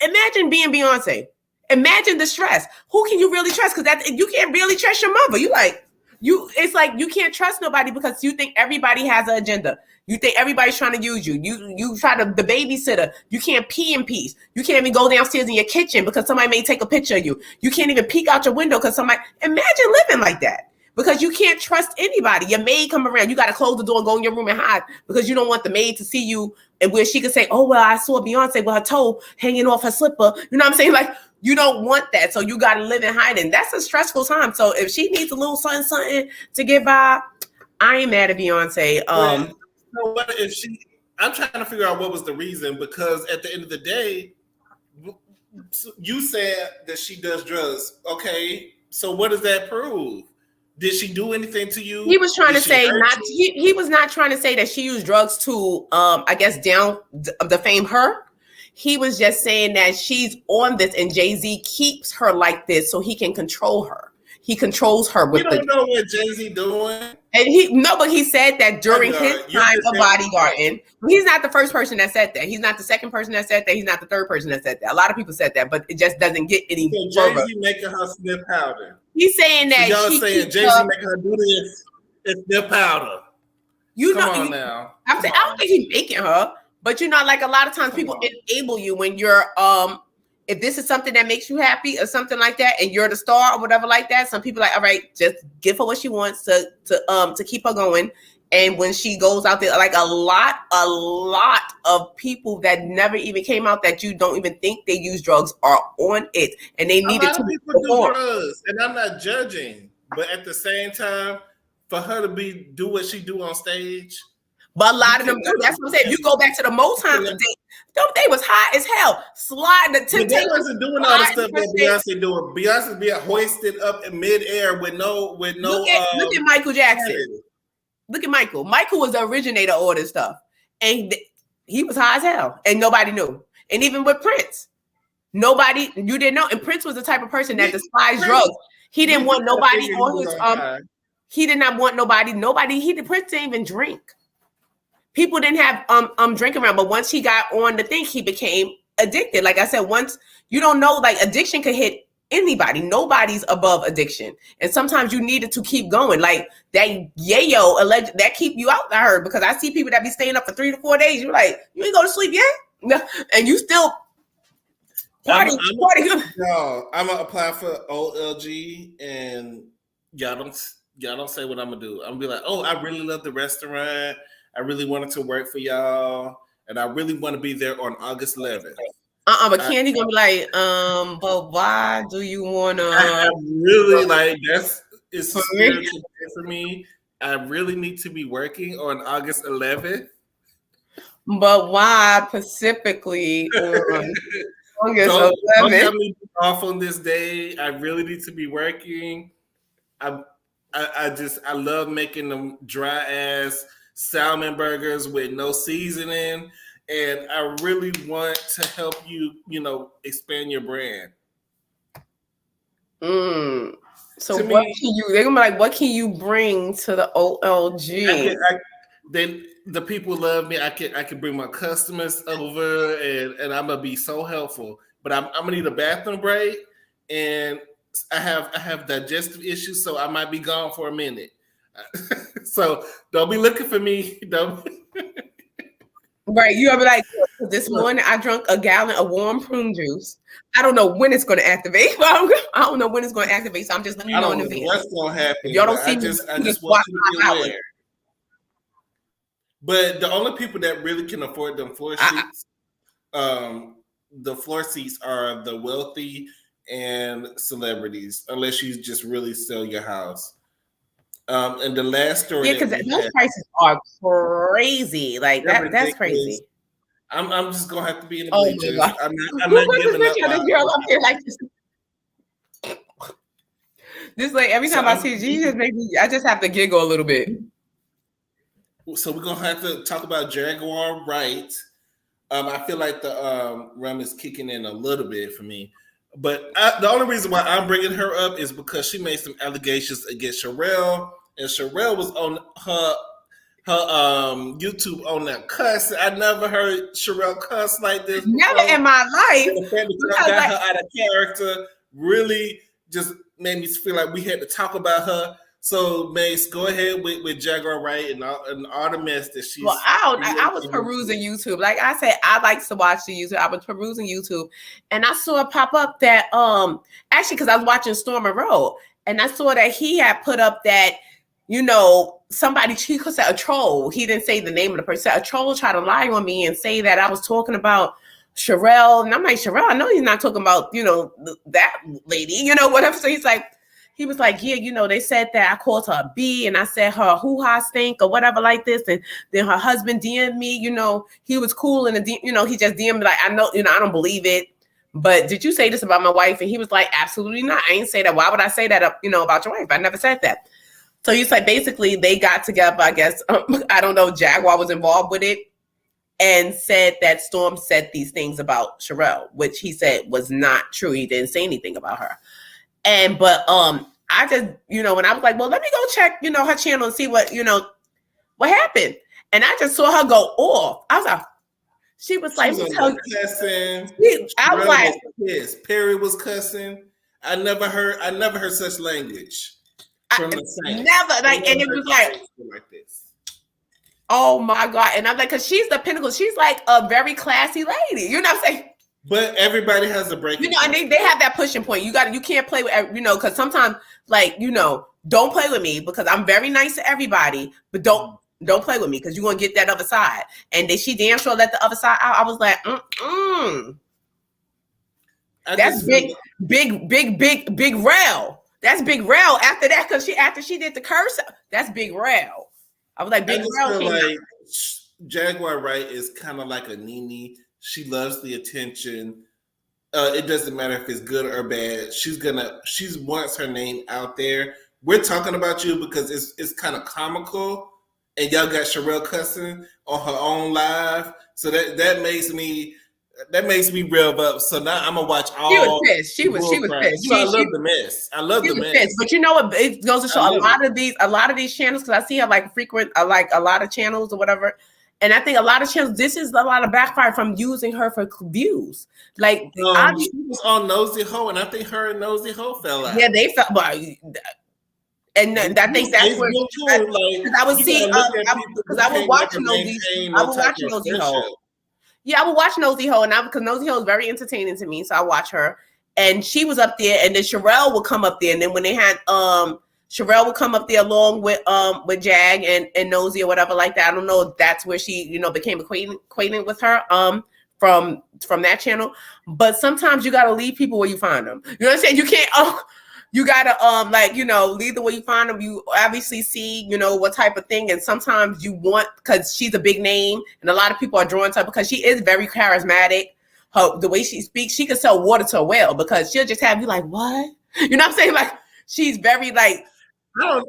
S2: imagine being Beyonce. Imagine the stress. Who can you really trust? Because you can't really trust your mother. It's like you can't trust nobody because you think everybody has an agenda. You think everybody's trying to use you. You try to the babysitter. You can't pee in peace. You can't even go downstairs in your kitchen because somebody may take a picture of you. You can't even peek out your window because somebody. Imagine living like that because you can't trust anybody. Your maid come around. You got to close the door and go in your room and hide because you don't want the maid to see you and where she could say, "Oh well, I saw Beyonce with her toe hanging off her slipper." You know what I'm saying? Like. You don't want that, so you got to live in hiding. That's a stressful time. So if she needs a little something to get by, I ain't mad at Beyonce.
S1: So what if she? I'm trying to figure out what was the reason because at the end of the day, you said that she does drugs. Okay, so what does that prove? Did she do anything to you?
S2: He was trying to say not. He was not trying to say that she used drugs to, I guess, defame her. He was just saying that she's on this and Jay-Z keeps her like this so he can control her. He controls her with
S1: You don't know what Jay-Z doing.
S2: And but he said that during his time of
S1: bodyguarding.
S2: He's not the first person that said that. He's not the second person that said that. He's not the third person that said that. A lot of people said that, but it just doesn't get any further.
S1: Jay-Z making her sniff powder.
S2: He's saying that
S1: y'all saying Jay-Z making her do this and sniff powder. Come on now.
S2: I don't think he's making her, but like a lot of times people enable you when you're if this is something that makes you happy or something like that, and you're the star or whatever like that, some people are like, all right, just give her what she wants to keep her going. And when she goes out there, like a lot of people that never even came out that you don't even think they use drugs are on it, and they needed to
S1: people do drugs, and I'm not judging, but at the same time, for her to do what she do on stage.
S2: But a lot of them, that's what I'm saying. If you go back to the Motown, they was high as hell. Sliding the Temptation.
S1: They wasn't doing all the stuff that Beyonce doing. Beyonce being hoisted up in midair with no. Look
S2: at Michael Jackson. Look at Michael. Michael was the originator of all this stuff, and he was high as hell, and nobody knew. And even with Prince, you didn't know. And Prince was the type of person that despised drugs. He didn't want nobody on his He did not want nobody. Prince didn't even drink. People didn't have drinking around, but once he got on the thing, he became addicted. Like I said, once you don't know, like addiction could hit anybody. Nobody's above addiction, and sometimes you needed to keep going. Like that yayo alleged that keep you out. I heard because I see people that be staying up for 3 to 4 days. You're like, you ain't go to sleep yet, and you still party.
S1: No, I'm gonna apply for OLG, and y'all don't say what I'm gonna do. I'm gonna be like, oh, I really love the restaurant. I really wanted to work for y'all, and I really want to be there on August 11th.
S2: But Candy gonna be like, but why do you wanna?
S1: I really like it's spiritual for me. I really need to be working on August 11th.
S2: But why specifically on August 11th?
S1: Don't have me off on this day. I really need to be working. I love making them dry ass salmon burgers with no seasoning, and I really want to help you, expand your brand.
S2: So what can you? They're gonna be like, what can you bring to the OLG?
S1: The people love me. I can bring my customers over, and I'm gonna be so helpful. But I'm gonna need a bathroom break, and I have digestive issues, so I might be gone for a minute. So don't be looking for me.
S2: Right, you ever like this morning? I drank a gallon of warm prune juice. I don't know when it's going to activate. I don't know when it's going to activate, so I'm just letting you know in advance.
S1: What's going to happen?
S2: Y'all don't see
S1: I just want you to be aware. But the only people that really can afford them floor seats, the floor seats are the wealthy and celebrities, unless you just really sell your house. And the last story,
S2: because those prices are crazy. Like that's crazy.
S1: I'm just gonna have to be in the
S2: Oh
S1: bleachers.
S2: my God.
S1: I'm not giving up.
S2: This girl up here like this. This like every time I see Jesus, I just have to giggle a little bit.
S1: So we're gonna have to talk about Jaguar Wright. I feel like the rum is kicking in a little bit for me. But the only reason why I'm bringing her up is because she made some allegations against Sherelle, and Sherelle was on her YouTube on that cuss. I never heard Sherelle cuss like this.
S2: Never in my life.
S1: And the fact that I got her out of character really just made me feel like we had to talk about her. So, Mase, go ahead with Jaguar Wright and all the mess that she's.
S2: Well, I was perusing YouTube. Like I said, I like to watch the YouTube. I was perusing YouTube, and I saw it pop up that actually because I was watching Storm MARROW, and I saw that he had put up that somebody, he could say a troll. He didn't say the name of the person. A troll tried to lie on me and say that I was talking about Sherelle, and I'm like, Sherelle, I know he's not talking about that lady, whatever. So he was like, yeah, they said that I called her a B, and I said her hoo-ha stink or whatever like this. And then her husband DM'd me, he was cool. And, he just DM'd me like, I know, I don't believe it. But did you say this about my wife? And he was like, absolutely not. I ain't say that. Why would I say that, about your wife? I never said that. So he's like, basically they got together, I guess. I don't know. Jaguar was involved with it and said that Storm said these things about Sherelle, which he said was not true. He didn't say anything about her. But I just, when I was like, well, let me go check, her channel and see what happened. And I just saw her go off. I was like, she was like,
S1: cussing.
S2: I was like,
S1: yes, Perry was cussing. I never heard such language from the Saints.
S2: Never, like, and it was like
S1: this.
S2: Oh my God. And I'm like, because she's the pinnacle. She's like a very classy lady. You know what I'm saying?
S1: But everybody has a breaking point.
S2: And they have that pushing point. You can't play with, because sometimes, like, don't play with me because I'm very nice to everybody, but don't play with me because you're going to get that other side. And she damn sure let the other side out. I was like, That's big rail. That's big rail after that because after she did the curse, that's big rail. I was like, big rail.
S1: Like Jaguar Wright is kind of like a Nene. She loves the attention. It doesn't matter if it's good or bad. She wants her name out there. We're talking about you because it's kind of comical, and y'all got Sherelle cussing on her own live, so that makes me rev up. So now I'm gonna watch all.
S2: She was pissed. She was pissed.
S1: I love the mess. I love the mess. Pissed.
S2: But you know what? It goes to show a lot of these channels, because I see her like frequent like a lot of channels or whatever. And I think a lot of channels, this is a lot of backfire from using her for views. Like
S1: she was on Nosy Ho, and I think her and Nosy Ho fell out.
S2: Yeah, they fell. And I think that's where I was seeing because I was watching Nosy Ho. Yeah, I would watch Nosy Ho, and because Nosy Ho is very entertaining to me, so I watch her. And she was up there, and then Sherelle would come up there, and then when they had Sherelle would come up there along with Jag and Nosy or whatever like that. I don't know if that's where she became acquainted with her from that channel. But sometimes you gotta leave people where you find them. You know what I'm saying? You can't you gotta leave the way you find them. You obviously see what type of thing, and sometimes you want, because she's a big name and a lot of people are drawn to her because she is very charismatic. The way she speaks, she can sell water to a whale because she'll just have you like, what? You know what I'm saying? Like, she's very like.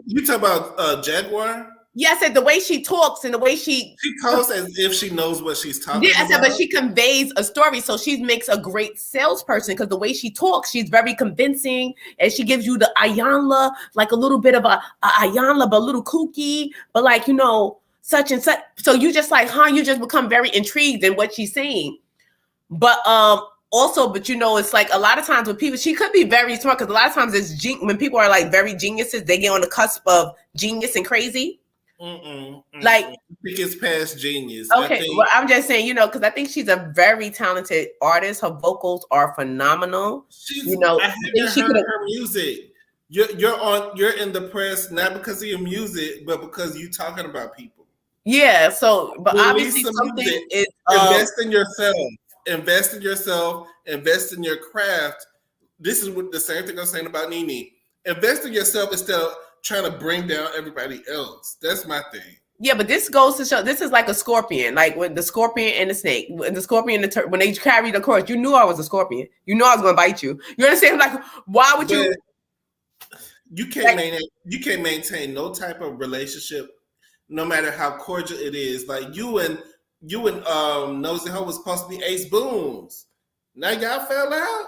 S1: You talk about Jaguar?
S2: Yeah, I said the way she talks and the way she
S1: talks as if she knows what she's talking about.
S2: I said, but she conveys a story, so she makes a great salesperson because the way she talks, she's very convincing, and she gives you the Ayanla, like a little bit of a Ayanla, but a little kooky, but like such and such. So you just like, you just become very intrigued in what she's saying. But also, it's like a lot of times with people, she could be very smart because a lot of times when people are like very geniuses, they get on the cusp of genius and crazy. Like,
S1: I think it's past genius.
S2: Okay, well, I'm just saying, because I think she's a very talented artist. Her vocals are phenomenal.
S1: I haven't heard her music. You're in the press not because of your music, but because you talking about people.
S2: Yeah. So, but obviously, something is
S1: invest in yourself. Invest in yourself, invest in your craft. This is what the same thing I'm saying about Nene. Invest in yourself instead of trying to bring down everybody else. That's my thing.
S2: Yeah, but this goes to show, this is like a scorpion, like with the scorpion and the snake. The scorpion, when they carried the course, you knew I was a scorpion. You knew I was going to bite you. You understand? Like, why would you?
S1: You can't maintain no type of relationship, no matter how cordial it is. Like you and Nosy Ho was supposed to be ace booms. Now y'all fell out.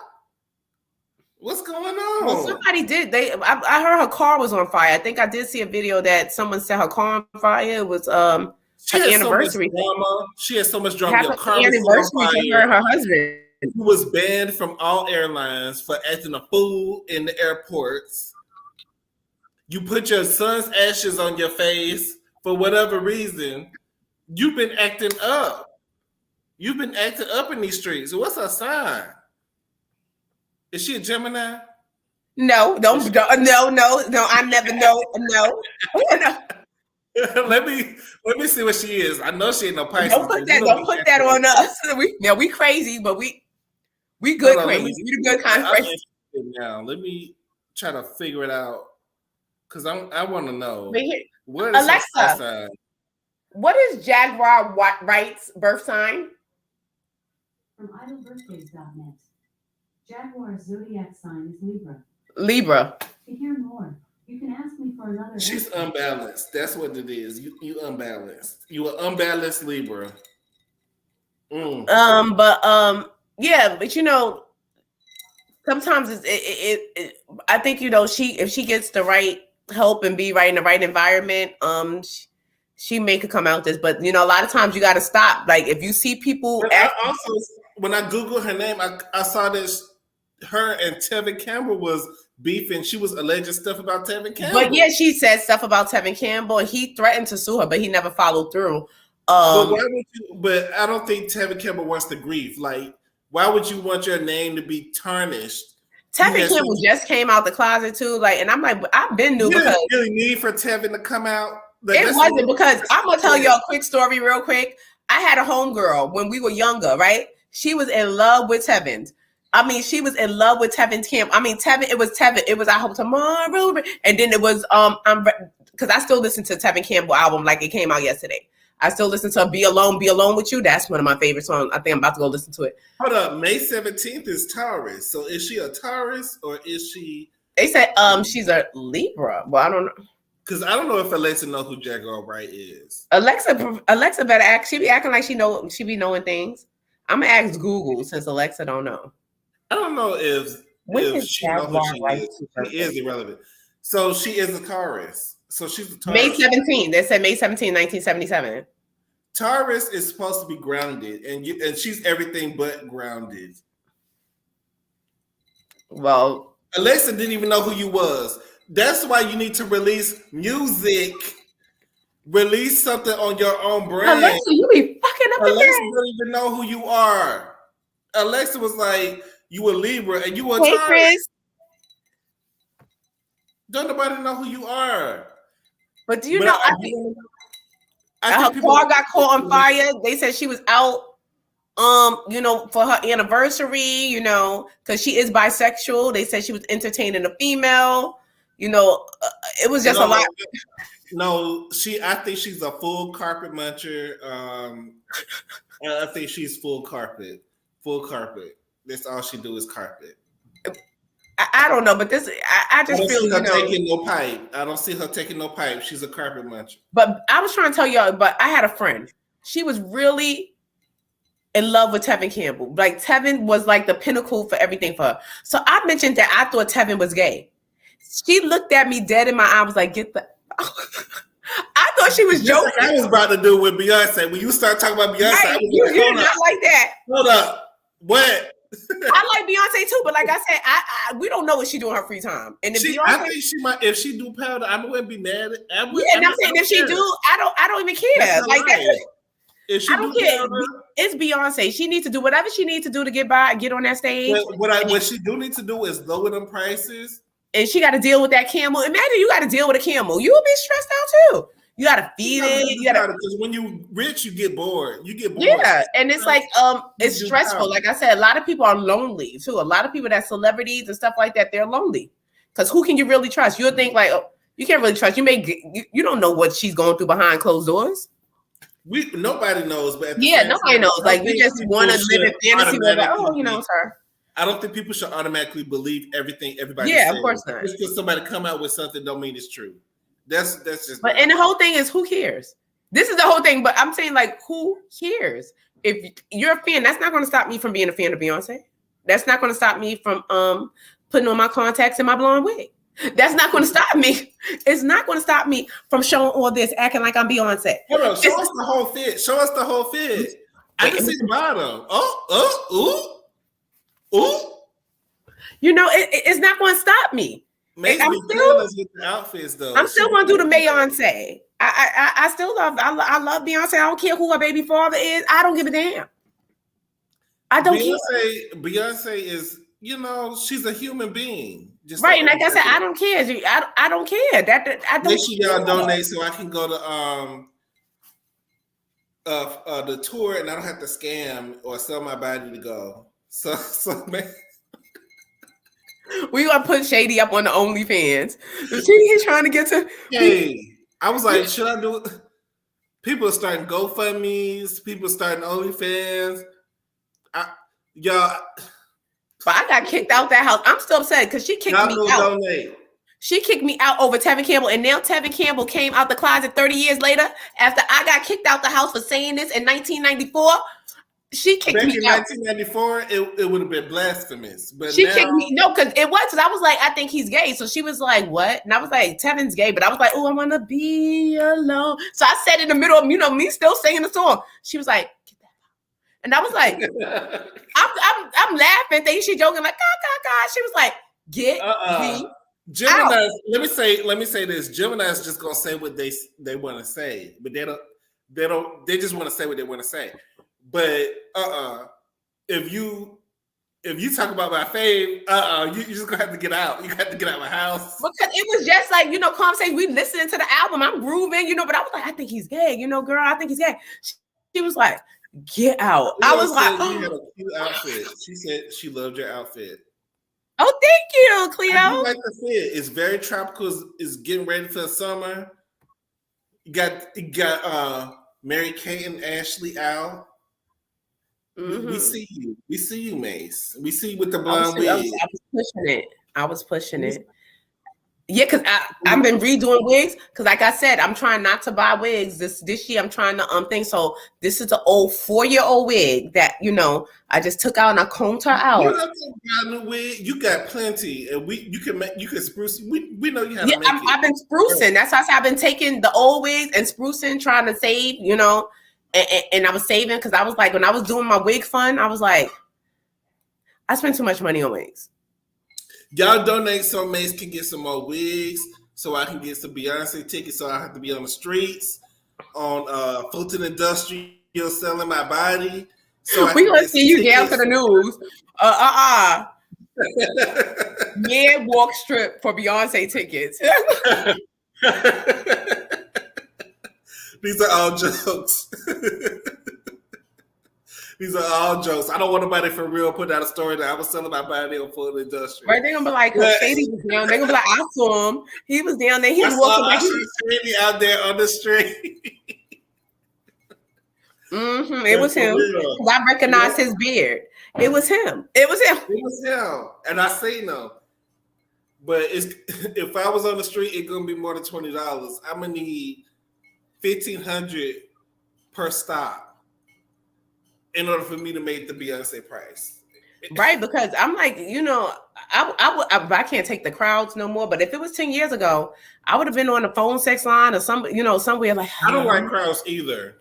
S1: What's going on?
S2: Well, somebody did. I heard her car was on fire. I think I did see a video that someone set her car on fire. It was her anniversary.
S1: She had so much drama.
S2: Her anniversary to her and her husband.
S1: She was banned from all airlines for acting a fool in the airports. You put your son's ashes on your face for whatever reason. You've been acting up. You've been acting up in these streets. What's her sign? Is she a Gemini?
S2: No. I never know. No.
S1: Let me see what she is. I know she ain't no Pisces.
S2: Don't put that on us. We crazy, but we good crazy. We the good kind of crazy.
S1: Now let me try to figure it out because I want to know.
S2: What is Alexa? What is Jaguar Wright's birth sign?
S4: From idlebirthdays.net. Jaguar's zodiac sign is Libra.
S2: Libra.
S4: To hear more, you can ask me for another.
S1: She's unbalanced. That's what it is. You unbalanced. You are unbalanced Libra.
S2: Yeah, but sometimes I think, you know, if she gets the right help and be right in the right environment, she may could come out this. But you know, a lot of times you got to stop. Like if you see people
S1: But I also, when I Googled her name, I saw this. Her and Tevin Campbell was beefing. She was alleging stuff about Tevin Campbell.
S2: But yeah, she said stuff about Tevin Campbell, and he threatened to sue her, but he never followed through.
S1: But why would you? But I don't think Tevin Campbell wants the grief. Like, why would you want your name to be tarnished?
S2: Tevin Campbell just came out the closet too, like, and I'm like, I've been new because
S1: really need for Tevin to come out. Like,
S2: it wasn't because I'm gonna tell you a quick story real quick. I had a homegirl when we were younger, right? She was in love with Tevin. I mean, she was in love with Tevin Campbell. I mean, Tevin. It was I Hope Tomorrow, and then it was I'm because I still listen to Tevin Campbell album like it came out yesterday. I still listen to Be Alone with You. That's one of my favorite songs. I think I'm about to go listen to it.
S1: Hold up, May 17th is Taurus. So is she a Taurus or is she?
S2: They said she's a Libra. Well, I don't know.
S1: Because I don't know if Alexa know who Jaguar Wright is.
S2: Alexa better act. She be acting like she be knowing things. I'm gonna ask Google since Alexa don't know.
S1: I don't know if she knows who she is. She is irrelevant. So she is a Taurus. So she's a Taurus.
S2: May 17. They said May 17, 1977.
S1: Taurus is supposed to be grounded, and she's everything but grounded.
S2: Well,
S1: Alexa didn't even know who you was. That's why you need to release music. Release something on your own brand.
S2: Alexa, you be fucking up
S1: Alexa
S2: again.
S1: don't even know who you are. Alexa was like, you a Libra and you a
S2: Hey,
S1: Taurus.
S2: Chris.
S1: Don't nobody know who you are.
S2: But do you know? I think her car got caught on fire. They said she was out, you know, for her anniversary. You know, because she is bisexual. They said she was entertaining a female. You know, it was just a lot.
S1: No, I think she's a full carpet muncher. I think she's full carpet. Full carpet. That's all she do is carpet.
S2: I don't know, but I just feel, you know,
S1: taking no pipe. I don't see her taking no pipe. She's a carpet muncher.
S2: But I was trying to tell y'all, but I had a friend. She was really in love with Tevin Campbell. Like Tevin was like the pinnacle for everything for her. So I mentioned that I thought Tevin was gay. She looked at me dead in my eye. I was like, get the. I thought she was joking.
S1: I was about to do with Beyonce. When you start talking about Beyonce,
S2: right.
S1: I was
S2: you did not like that.
S1: Hold up. What?
S2: I like Beyonce too, but like I said, we don't know what she do in her free time. And if
S1: I think she might. If she do powder, I wouldn't be mad.
S2: And I'm saying if she do, I don't even care. Like that.
S1: If she
S2: I don't care. It's Beyonce. She needs to do whatever she needs to do to get on that stage.
S1: What she do need to do is lower them prices.
S2: And she got to deal with that camel. Imagine you got to deal with a camel. You'll be stressed out too. You got to feed it. You got to,
S1: because when you rich, you get bored.
S2: Yeah, and it's like it's stressful. Like I said, a lot of people are lonely too. A lot of people that celebrities and stuff like that, they're lonely. Because who can you really trust? You'll think like, oh, you can't really trust. You don't know what she's going through behind closed doors.
S1: Nobody knows, but
S2: nobody knows. Like you just want to live in fantasy. Like, oh, you know, it's her.
S1: I don't think people should automatically believe everything everybody
S2: says.
S1: Of
S2: course not.
S1: Just because somebody come out with something don't mean it's true. That's just.
S2: But and the whole thing is, who cares? This is the whole thing. But I'm saying, like, who cares? If you're a fan, that's not going to stop me from being a fan of Beyonce. That's not going to stop me from putting on my contacts and my blonde wig. That's not going to stop me. It's not going to stop me from showing all this, acting like I'm Beyonce.
S1: Hold on, show us the whole fit. Show us the whole fit. I can see the bottom. Ooh.
S2: You know, it's not going to stop me.
S1: Maybe with the outfits, though.
S2: I'm still going to do the Beyonce. I still love. I love Beyonce. I don't care who her baby father is. I don't give a damn. I don't care.
S1: Beyonce is, you know, she's a human being. Just
S2: right, and like I said, I don't care. I don't care. I don't.
S1: Make sure y'all donate so I can go to the tour and I don't have to scam or sell my body to go. So man.
S2: We gonna put Shady up on the OnlyFans. She's trying to get to.
S1: Hey, I was like, should I do it? People are starting GoFundMe's. People are starting OnlyFans. Y'all.
S2: But I got kicked out that house. I'm still upset because she kicked me out. Donate. She kicked me out over Tevin Campbell, and now Tevin Campbell came out the closet 30 years later after I got kicked out the house for saying this in 1994. She kicked
S1: Back
S2: me
S1: in
S2: out.
S1: 1994, it would have been blasphemous. But
S2: She
S1: now,
S2: kicked me. No, because it was. Cause I was like, I think he's gay. So she was like, what? And I was like, Tevin's gay. But I was like, oh, I want to be alone. So I sat in the middle of, me still singing the song. She was like, get that out. And I was like, I'm laughing, thinking she joking, like, God. She was like, get the
S1: Gemini's,
S2: out.
S1: let me say this. Gemini's just gonna say what they want to say, but they just want to say what they want to say. But if you talk about my fave, you just gonna have to get out. You have to get out of my house.
S2: Because it was just like, conversation. We listening to the album. I'm grooving, but I was like, I think he's gay, girl. I think he's gay. She was like, get out. I was like,
S1: you had a cute outfit. She said she loved your outfit.
S2: Oh, thank you, Cleo.
S1: I do like the fit. It's very tropical. It's getting ready for the summer. You got Mary Kate and Ashley out. Mm-hmm. We see you. We see you, Mase. We see you with the blonde wig.
S2: I was pushing it. Yeah, because I've been redoing wigs. Because like I said, I'm trying not to buy wigs this year. I'm trying to think. So this is an old 4-year-old wig that I just took out and I combed her out.
S1: You don't have to buy a new wig. You got plenty, and you can spruce. We know you have.
S2: Yeah, I've been sprucing. That's why I've been taking the old wigs and sprucing, trying to save. And I was saving because I was like, when I was doing my wig fund, I was like, I spent too much money on wigs.
S1: Y'all donate so Mase can get some more wigs, so I can get some Beyonce tickets, so I have to be on the streets on Fulton Industrial selling my body. So
S2: we gonna see you down to the news. Yeah, walk strip for Beyonce tickets.
S1: These are all jokes. These are all jokes. I don't want nobody for real put out a story that I was selling my body on Fulton Industrial.
S2: Right? They're gonna be like, Shady was down. They're gonna be like, I saw him. He was down there. He was walking back.
S1: Shady out there on the street.
S2: Mm-hmm. It was him. I recognized his beard. It was him. It was him.
S1: And I seen him. But if I was on the street, it's gonna be more than $20. I'm gonna need $1,500 per stop in order for me to make the Beyonce price.
S2: Right, because I'm like, I can't take the crowds no more. But if it was 10 years ago, I would have been on the phone sex line or somewhere like.
S1: I don't like crowds either.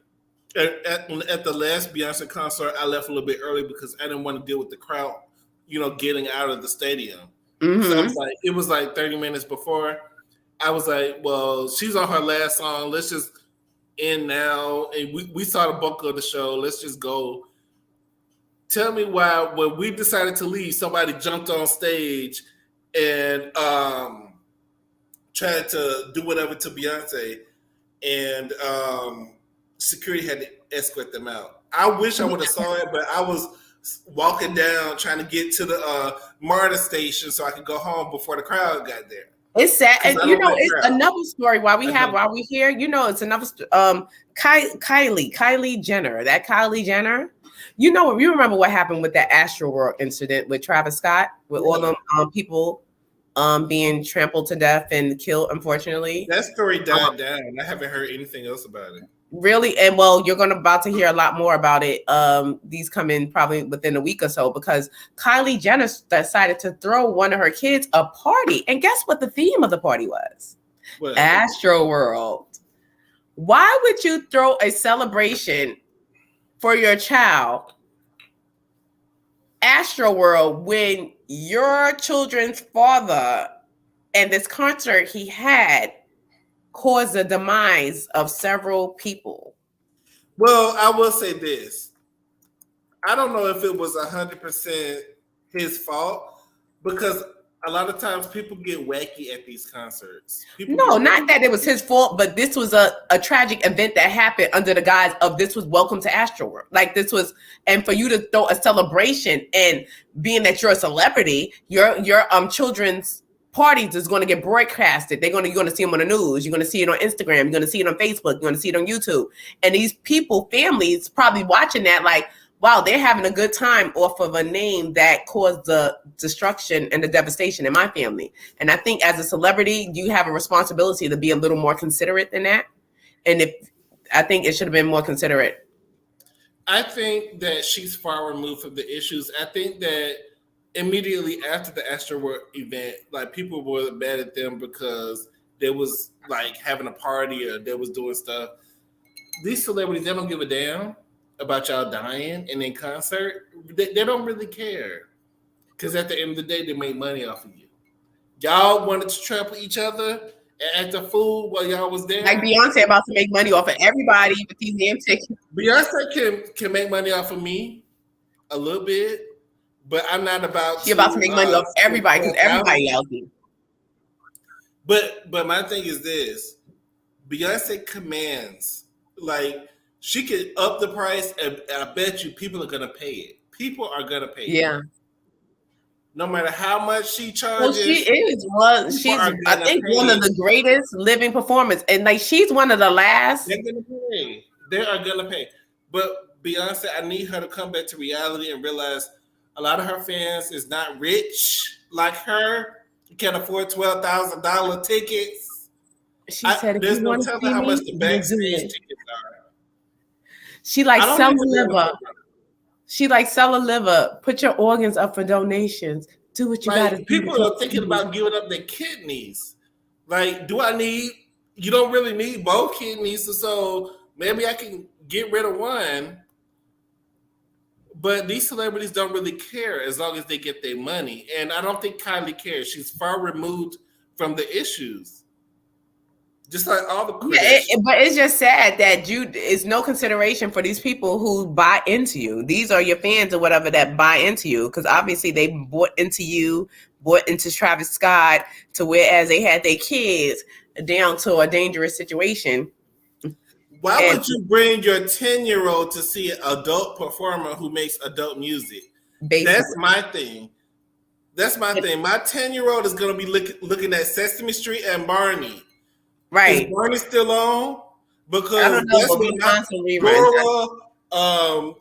S1: At the last Beyonce concert, I left a little bit early because I didn't want to deal with the crowd, getting out of the stadium. Mm-hmm. So it was like 30 minutes before. I was like, well, she's on her last song. Let's just end now. And we saw the bulk of the show. Let's just go. Tell me why when we decided to leave, somebody jumped on stage and tried to do whatever to Beyonce, and security had to escort them out. I wish I would have saw it, but I was walking down trying to get to the MARROW station so I could go home before the crowd got there.
S2: It's sad, and it's another story. While we're here, it's another. Kylie Jenner. That Kylie Jenner. You remember what happened with that Astroworld incident with Travis Scott, with all them people being trampled to death and killed, unfortunately.
S1: That story died down. I haven't heard anything else about it.
S2: Really? And you're about to hear a lot more about it. These come in probably within a week or so, because Kylie Jenner decided to throw one of her kids a party. And guess what the theme of the party was? What? Astroworld. Why would you throw a celebration for your child, Astroworld, when your children's father and this concert he had caused the demise of several people?
S1: Well, I will say this. I don't know if it was 100% his fault, because a lot of times people get wacky at these concerts.
S2: Not that it was his fault, but this was a tragic event that happened under the guise of this was Welcome to Astroworld. Like this was, and for you to throw a celebration, and being that you're a celebrity, your children's parties is going to get broadcasted. You're going to see them on the news. You're going to see it on Instagram. You're going to see it on Facebook. You're going to see it on YouTube. And these people, families, probably watching that like, wow, they're having a good time off of a name that caused the destruction and the devastation in my family. And I think as a celebrity, you have a responsibility to be a little more considerate than that. And I think it should have been more considerate.
S1: I think that she's far removed from the issues. I think that immediately after the Astroworld event, like people were mad at them because they was like having a party or they was doing stuff. These celebrities, they don't give a damn about y'all dying and in concert. They don't really care. Because at the end of the day, they make money off of you. Y'all wanted to trample each other and act a fool while y'all was there.
S2: Like Beyonce about to make money off of everybody with these damn tickets.
S1: Beyonce can make money off of me a little bit, but I'm not about
S2: She about to make money off everybody because everybody else is.
S1: But my thing is this: Beyonce commands, like she could up the price, and I bet you people are gonna pay it. People are gonna pay it.
S2: Yeah.
S1: No matter how much she charges.
S2: Well, she is one. She's, I think, one of the greatest living performers, and like she's one of the last.
S1: They're gonna pay. They are gonna pay. But Beyonce, I need her to come back to reality and realize a lot of her fans is not rich like her. You can't afford $12,000 tickets.
S2: She said,
S1: "There's no telling how much the backstage tickets are."
S2: She like sell a liver. She like sell a liver. Put your organs up for donations. Do what you
S1: like,
S2: gotta do.
S1: People are thinking about giving up their kidneys. Like, do I need? You don't really need both kidneys, so maybe I can get rid of one. But these celebrities don't really care as long as they get their money, and I don't think Kylie cares. She's far removed from the issues. Just like all the
S2: but it's just sad that is no consideration for these people who buy into you. These are your fans or whatever that buy into you, because obviously they bought into you, bought into Travis Scott, to whereas they had their kids down to a dangerous situation.
S1: Why would you bring your 10-year-old to see an adult performer who makes adult music? Basically. That's my thing. My 10-year-old is going to be looking at Sesame Street and Barney.
S2: Right.
S1: Is Barney still on? Because
S2: I don't know, but we constantly Dora,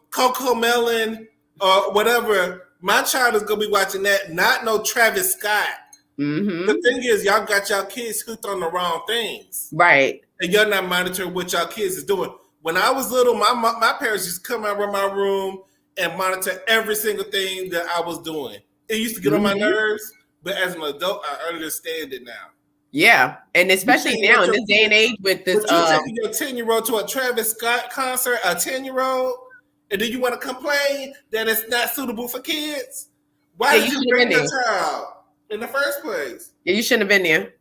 S1: Coco Melon, or whatever. My child is gonna be watching that, not no Travis Scott.
S2: Mm-hmm.
S1: The thing is, y'all got y'all kids hooked on the wrong things,
S2: right?
S1: And you're not monitoring what y'all kids is doing. When I was little, my parents just come out of my room and monitor every single thing that I was doing. It used to get on my nerves, but as an adult, I understand it now.
S2: Yeah, and especially now in this day and age with this,
S1: you taking your 10-year-old to a Travis Scott concert, a 10-year-old, and then you want to complain that it's not suitable for kids? Why did you bring your child in the first place?
S2: Yeah, you shouldn't have been there.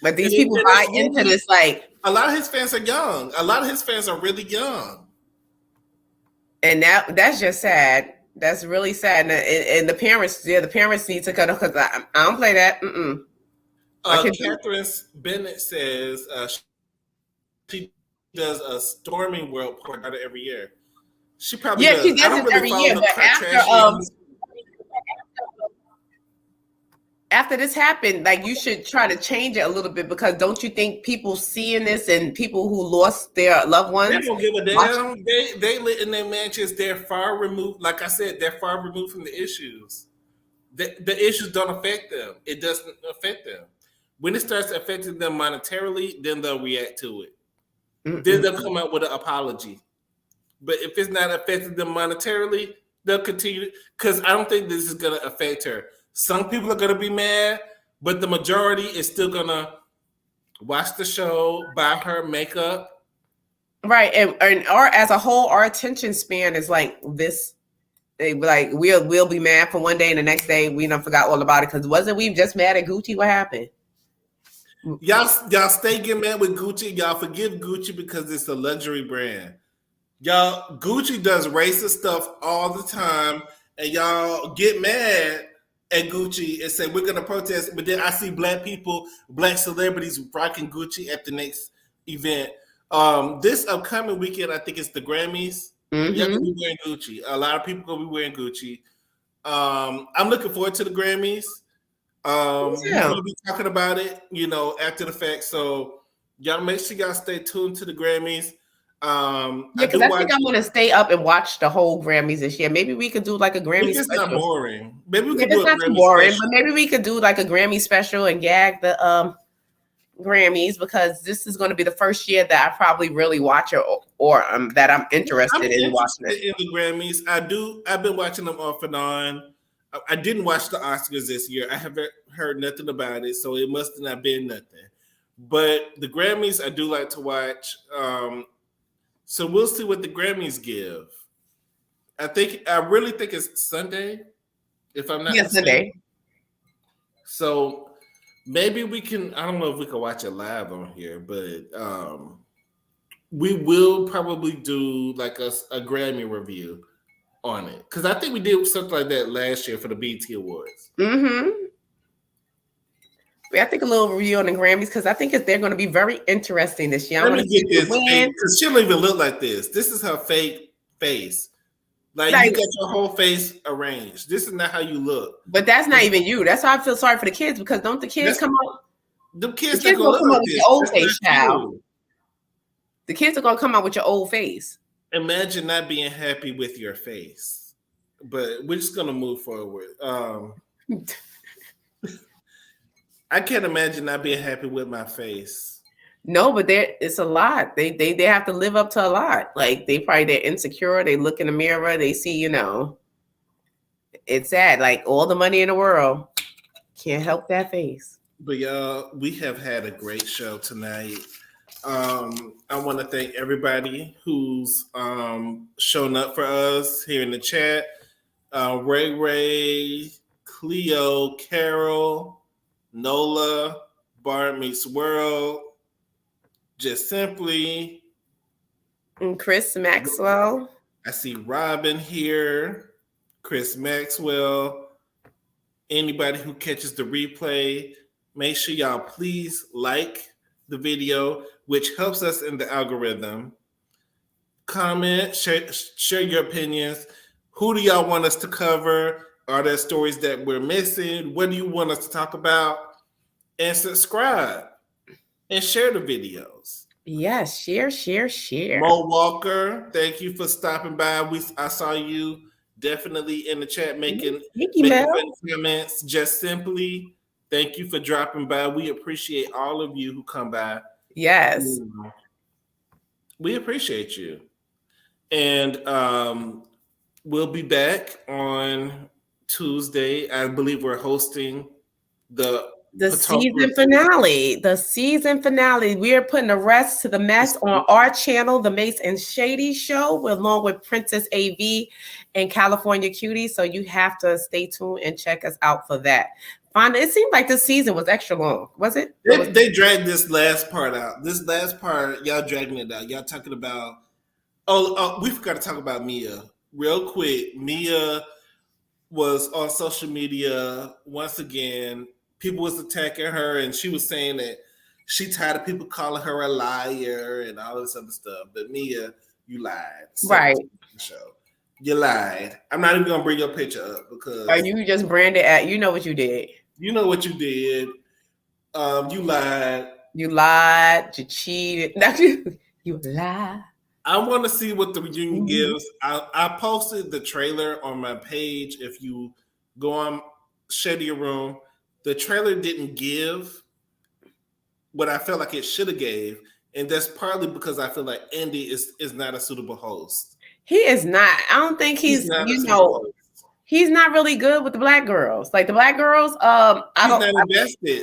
S2: But these people buy into this like
S1: a lot of his fans are young. A lot of his fans are really young,
S2: and that's just sad. That's really sad. And the parents, the parents need to cut off because I don't play that.
S1: Catherine Bennett says she does a Storming World portrait every year. She probably does.
S2: She does it every year. But after this happened, like you should try to change it a little bit, because don't you think people seeing this and people who lost their loved ones,
S1: they don't give a damn. They live in their mansions. They're far removed. Like I said, they're far removed from the issues. The issues don't affect them. It doesn't affect them. When it starts affecting them monetarily, then they'll react to it. Mm-hmm. Then they'll come out with an apology. But if it's not affecting them monetarily, they'll continue. Because I don't think this is going to affect her. Some people are going to be mad, but the majority is still going to watch the show, buy her makeup.
S2: Right. And or as a whole, our attention span is like this. Like we'll be mad for one day and the next day we done forgot all about it. Because wasn't we just mad at Gucci? What happened?
S1: Y'all stay getting mad with Gucci. Y'all forgive Gucci because it's a luxury brand. Y'all, Gucci does racist stuff all the time, and y'all get mad at Gucci and say we're gonna protest. But then I see black people, black celebrities rocking Gucci at the next event. This upcoming weekend, I think it's the Grammys. Mm-hmm. Y'all gonna be wearing Gucci. A lot of people gonna be wearing Gucci. I'm looking forward to the Grammys. We're gonna be talking about it, after the fact. So y'all make sure y'all stay tuned to the Grammys.
S2: Because I think I'm gonna stay up and watch the whole Grammys this year. Maybe we could do like a Grammy special.
S1: It's not boring. Maybe we
S2: could do a Grammy special. But maybe we could do like a Grammy special and gag the Grammys because this is going to be the first year that I probably really watch it or that I'm interested in watching it.
S1: In the Grammys. I've been watching them off and on. I didn't watch the Oscars this year. I haven't heard nothing about it, so it must have not been nothing. But the Grammys, I do like to watch. So we'll see what the Grammys give. I really think it's Sunday, if I'm not mistaken.
S2: Sunday.
S1: So maybe we can. I don't know if we can watch it live on here, but we will probably do like a Grammy review on it because I think we did something like that last year for the BET Awards.
S2: Mm-hmm. I think a little review on the Grammys because I think they're going to be very interesting this year.
S1: Let me get this because she don't even look like this. This is her fake face. Like you got your whole face arranged. This is not how you look.
S2: But that's not even you. That's why I feel sorry for the kids because don't the kids come out?
S1: The kids
S2: will come out with your old face, child.
S1: You.
S2: The kids are going to come out with your old face.
S1: Imagine not being happy with your face. But we're just going to move forward. I can't imagine not being happy with my face.
S2: No, but it's a lot. They have to live up to a lot. Like they're insecure. They look in the mirror. They see, it's sad. Like all the money in the world can't help that face.
S1: But y'all, we have had a great show tonight. I want to thank everybody who's shown up for us here in the chat. Ray, Cleo, Carol, Nola, Bar Meets World, Just Simply,
S2: and Chris Maxwell.
S1: I see Robin here, Chris Maxwell. Anybody who catches the replay, make sure y'all please like the video, which helps us in the algorithm. Comment, share your opinions. Who do y'all want us to cover? Are there stories that we're missing? What do you want us to talk about? And subscribe and share the videos.
S2: Yes, share.
S1: Mo Walker, thank you for stopping by. I saw you definitely in the chat making comments. Just Simply, thank you for dropping by. We appreciate all of you who come by.
S2: Yes.
S1: We appreciate you. And we'll be back on Tuesday. I believe we're hosting the
S2: season finale. The season finale. We are putting a rest to the mess on our channel, the Mase and Shady Show, along with Princess AV and California Cutie. So you have to stay tuned and check us out for that. It seemed like this season was extra long. Was it?
S1: They dragged this last part out. This last part, y'all dragging it out. Y'all talking about. Oh, we forgot to talk about Mia real quick. Mia was on social media once again. People was attacking her, and she was saying that she tired of people calling her a liar and all this other stuff. But Mia, you lied.
S2: Right.
S1: Show. You lied. I'm not even gonna bring your picture up because
S2: you just branded at. You know what you did.
S1: You know what you did. You lied.
S2: You lied. You cheated. You lied.
S1: I want to see what the reunion gives. I posted the trailer on my page. If you go on Shady Room, the trailer didn't give what I felt like it should have gave, and that's partly because I feel like Andy is not a suitable host.
S2: He is not. I don't think he's he's not really good with the black girls. Like the black girls,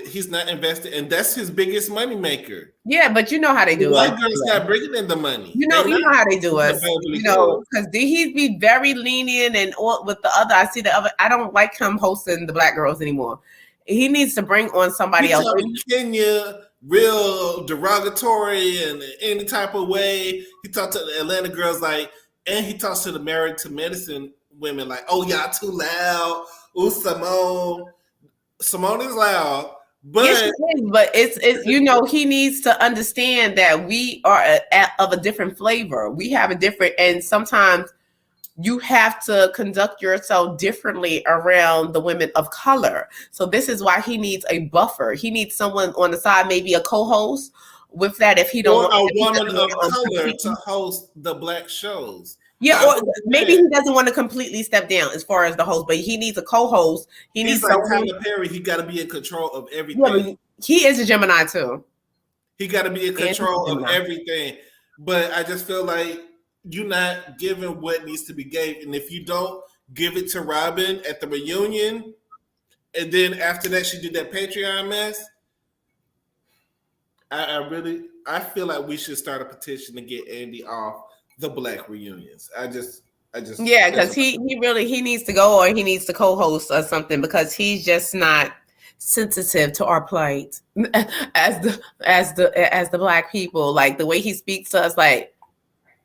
S1: He's not invested, and that's his biggest money maker.
S2: Yeah, but you know how they do it.
S1: White girls not bringing in the money.
S2: You know how they do us. Because he'd be very lenient and with the other. I see the other. I don't like him hosting the black girls anymore. He needs to bring on somebody else.
S1: Kenya, real derogatory in any type of way. He talked to the Atlanta girls and he talks to the Married to Medicine women like, oh, y'all too loud. Ooh, Simone is loud. But
S2: yes, but it's he needs to understand that we are of a different flavor. We have a different, and sometimes you have to conduct yourself differently around the women of color. So this is why he needs a buffer. He needs someone on the side, maybe a co-host with that. If he don't,
S1: or a woman of color to host the black shows.
S2: Yeah, or maybe he doesn't want to completely step down as far as the host, but he needs a co-host. He's like
S1: Tyler Perry. He got to be in control of everything.
S2: Yeah, he is a Gemini too.
S1: He got to be in control of
S2: Gemini.
S1: everything. But I just feel like you're not giving what needs to be given. And if you don't give it to Robin at the reunion, and then after that she did that Patreon mess, I feel like we should start a petition to get Andy off the Black reunions. I just
S2: Yeah, because he needs to go, or he needs to co-host or something, because he's just not sensitive to our plight as the Black people. Like the way he speaks to us, like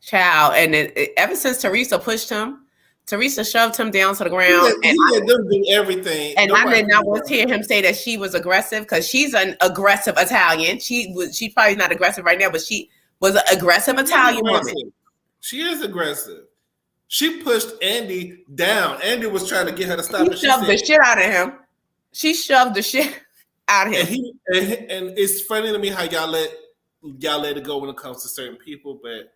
S2: child. And ever since Teresa pushed him, Teresa shoved him down to the ground.
S1: He let them do everything.
S2: And I did not want to hear him say that she was aggressive, because she's an aggressive Italian. She's probably not aggressive right now, but she was an aggressive Italian woman.
S1: She is aggressive. She pushed Andy down. Andy was trying to get her to stop.
S2: She shoved the shit out of him. She shoved the shit out of him.
S1: And it's funny to me how y'all let it go when it comes to certain people, but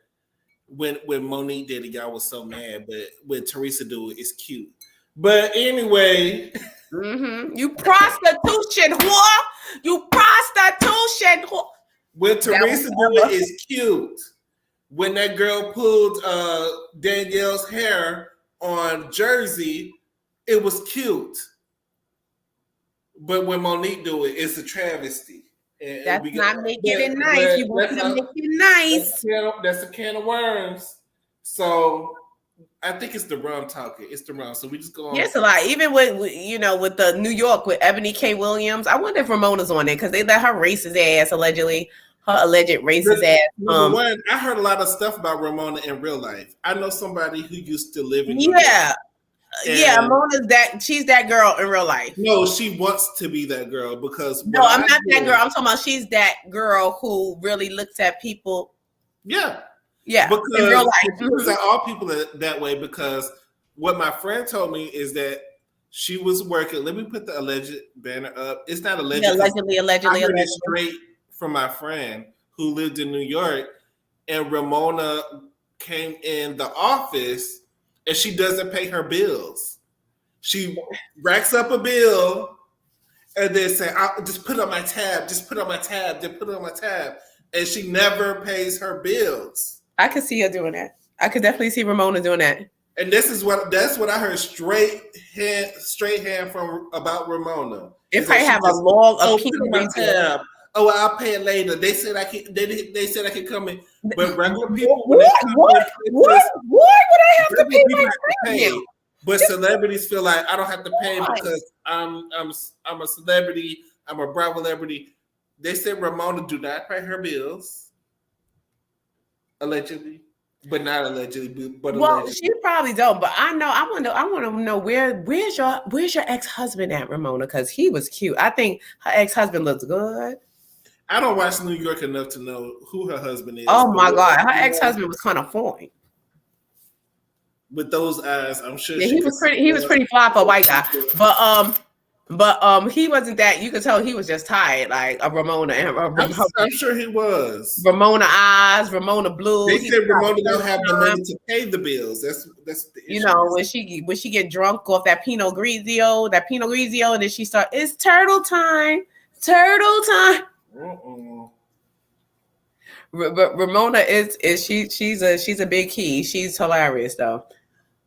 S1: when Monique did it, y'all was so mad. But when Teresa do it, it's cute. But anyway,
S2: you prostitution whore. You prostitution whore.
S1: When Teresa do it, it's cute. When that girl pulled Danielle's hair on Jersey, it was cute. But when Monique do it, it's a travesty. And
S2: that's not making it nice. You want to make it nice.
S1: That's a can of worms. So I think it's the rum talking. It's the rum. So we just go on.
S2: Yes, a lot. Even with the New York with Ebony K. Williams, I wonder if Ramona's on it, because they let her racist ass allegedly. Her alleged racist ass.
S1: One, I heard a lot of stuff about Ramona in real life. I know somebody who used to live in New York.
S2: Ramona's she's that girl in real life.
S1: No, she wants to be that girl, because
S2: no, I'm not that girl. I'm talking about she's that girl who really looks at people.
S1: Yeah.
S2: Because in real life.
S1: Looks at all people that way, because what my friend told me is that she was working. Let me put the alleged banner up. It's not alleged.
S2: Yeah, allegedly.
S1: I heard it straight from my friend who lived in New York, and Ramona came in the office and she doesn't pay her bills. She racks up a bill and then say, I'll just put it on my tab, just put it on my tab, then put it on my tab. And she never pays her bills.
S2: I could see her doing that. I could definitely see Ramona doing that.
S1: And that's what I heard straight hand from about Ramona.
S2: If I have a log of
S1: my tab. Oh, I'll pay it later. They said I can. They said I can come in, but regular people.
S2: What would I have to pay my premium?
S1: But celebrities feel like I don't have to pay because I'm a celebrity. I'm a Bravo celebrity. They said Ramona do not pay her bills, allegedly, but not allegedly. But allegedly.
S2: She probably don't. But I know. I want to know where's your ex-husband at, Ramona? Because he was cute. I think her ex-husband looks good.
S1: I don't watch New York enough to know who her husband is.
S2: Oh my God, her ex-husband was kind of fine.
S1: With those eyes, I'm sure
S2: he was pretty. He was pretty fly for a white guy, but he wasn't that. You could tell he was just tired, like a Ramona.
S1: I'm sure he was.
S2: Ramona eyes, Ramona blue.
S1: They said Ramona don't have the money to pay the bills. That's the issue.
S2: When she get drunk off that Pinot Grigio, and then she start. It's turtle time. Ramona she's a big key. She's hilarious though.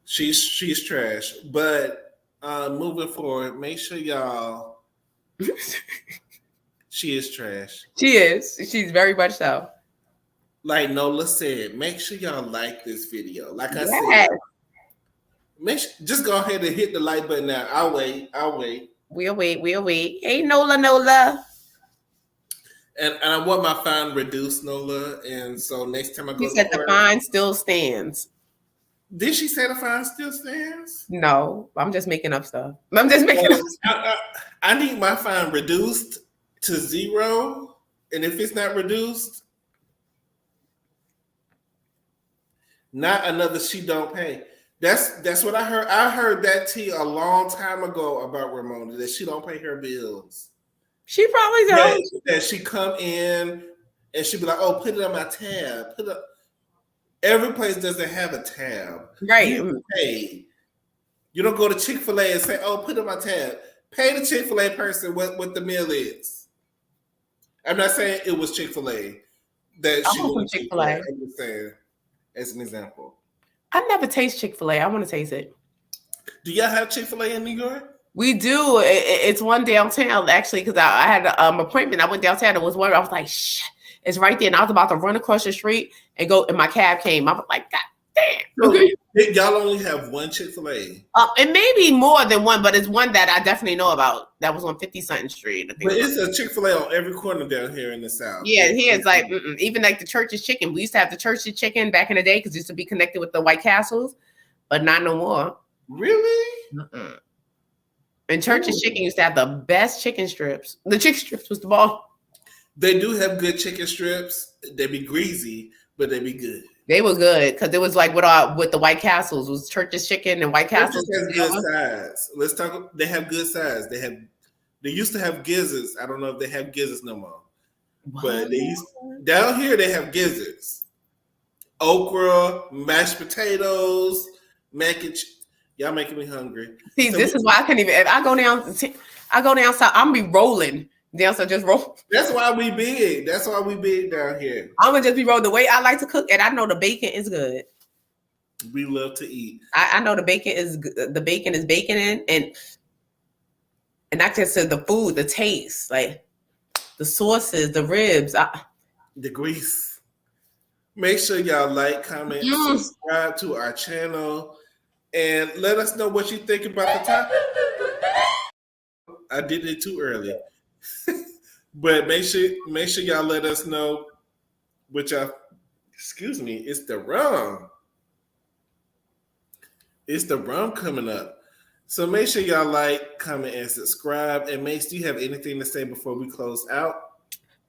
S1: She's trash. But moving forward, make sure y'all. She is trash.
S2: She is. She's very much so.
S1: Like Nola said, make sure y'all like this video. Like I said, just go ahead and hit the like button now. I'll wait.
S2: We'll wait. Hey Nola.
S1: And I want my fine reduced, Nola. And so next time I go,
S2: she said the fine still stands.
S1: Did she say the fine still stands?
S2: No, I'm just making up stuff. I
S1: need my fine reduced to 0, and if it's not reduced, not another she don't pay. That's what I heard. I heard that tea a long time ago about Ramona, that she don't pay her bills.
S2: She probably don't.
S1: That she come in and she be like, "Oh, put it on my tab." Every place doesn't have a tab,
S2: right?
S1: You pay. You don't go to Chick-fil-A and say, "Oh, put it on my tab." Pay the Chick-fil-A person what the meal is. I'm not saying it was Chick-fil-A that
S2: I
S1: she
S2: want some
S1: went to.
S2: Chick-fil-A.
S1: I'm just saying as an example.
S2: I never taste Chick-fil-A. I want to taste it.
S1: Do y'all have Chick-fil-A in New York?
S2: We do. It's one downtown actually, because I had an appointment. I went downtown. It was one. I was like, shh, it's right there. And I was about to run across the street and go. And my cab came. I was like, God damn.
S1: So y'all only have one Chick-fil-A.
S2: It may be more than one, but it's one that I definitely know about. That was on 50-something Street. I think
S1: But it's a Chick-fil-A on every corner down here in the South.
S2: Yeah, here it's like even like the Church's Chicken. We used to have the Church's Chicken back in the day because it used to be connected with the White Castles, but not no more.
S1: Really?
S2: And Church's Chicken used to have the best chicken strips. The chicken strips was the ball.
S1: They do have good chicken strips. They be greasy, but they be good.
S2: They were good because it was like with the White Castles it was Church's Chicken and White Castles.
S1: Has good size. Let's talk. They have good size. They used to have gizzards. I don't know if they have gizzards no more. But down here they have gizzards, okra, mashed potatoes, mac and cheese. Y'all making me hungry.
S2: See, so this is why I can't even. If I go down south, I'm be rolling down south, just roll.
S1: That's why we big. That's why we big down here.
S2: I'm gonna just be rolling the way I like to cook, and I know the bacon is good.
S1: We love to eat.
S2: I know the bacon is baconing, and not just the food, the taste, like the sauces, the ribs,
S1: the grease. Make sure y'all like, comment, subscribe to our channel, and let us know what you think about the topic. I did it too early, but make sure y'all let us know what y'all. Excuse me, it's the rum. It's the rum coming up. So make sure y'all like, comment, and subscribe. And Mase, do you have anything to say before we close out?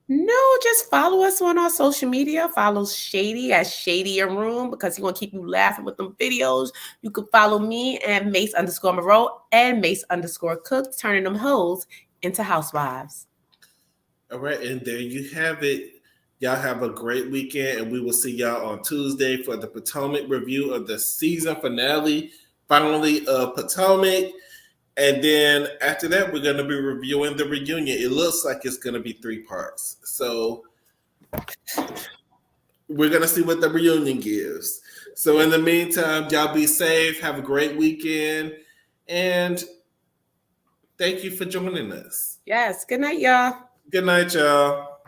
S2: No, just follow us on our social media. Follow Shady at Shady in Room because he want to keep you laughing with them videos. You can follow me at Mase_MARROW and Mase_Cook, turning them hoes into housewives.
S1: All right, and there you have it. Y'all have a great weekend, and we will see y'all on Tuesday for the Potomac review of the season finale of Potomac. And then after that, we're going to be reviewing the reunion. It looks like it's going to be 3 parts. So we're going to see what the reunion gives. So in the meantime, y'all be safe. Have a great weekend. And thank you for joining us.
S2: Yes. Good night, y'all.
S1: Good night, y'all.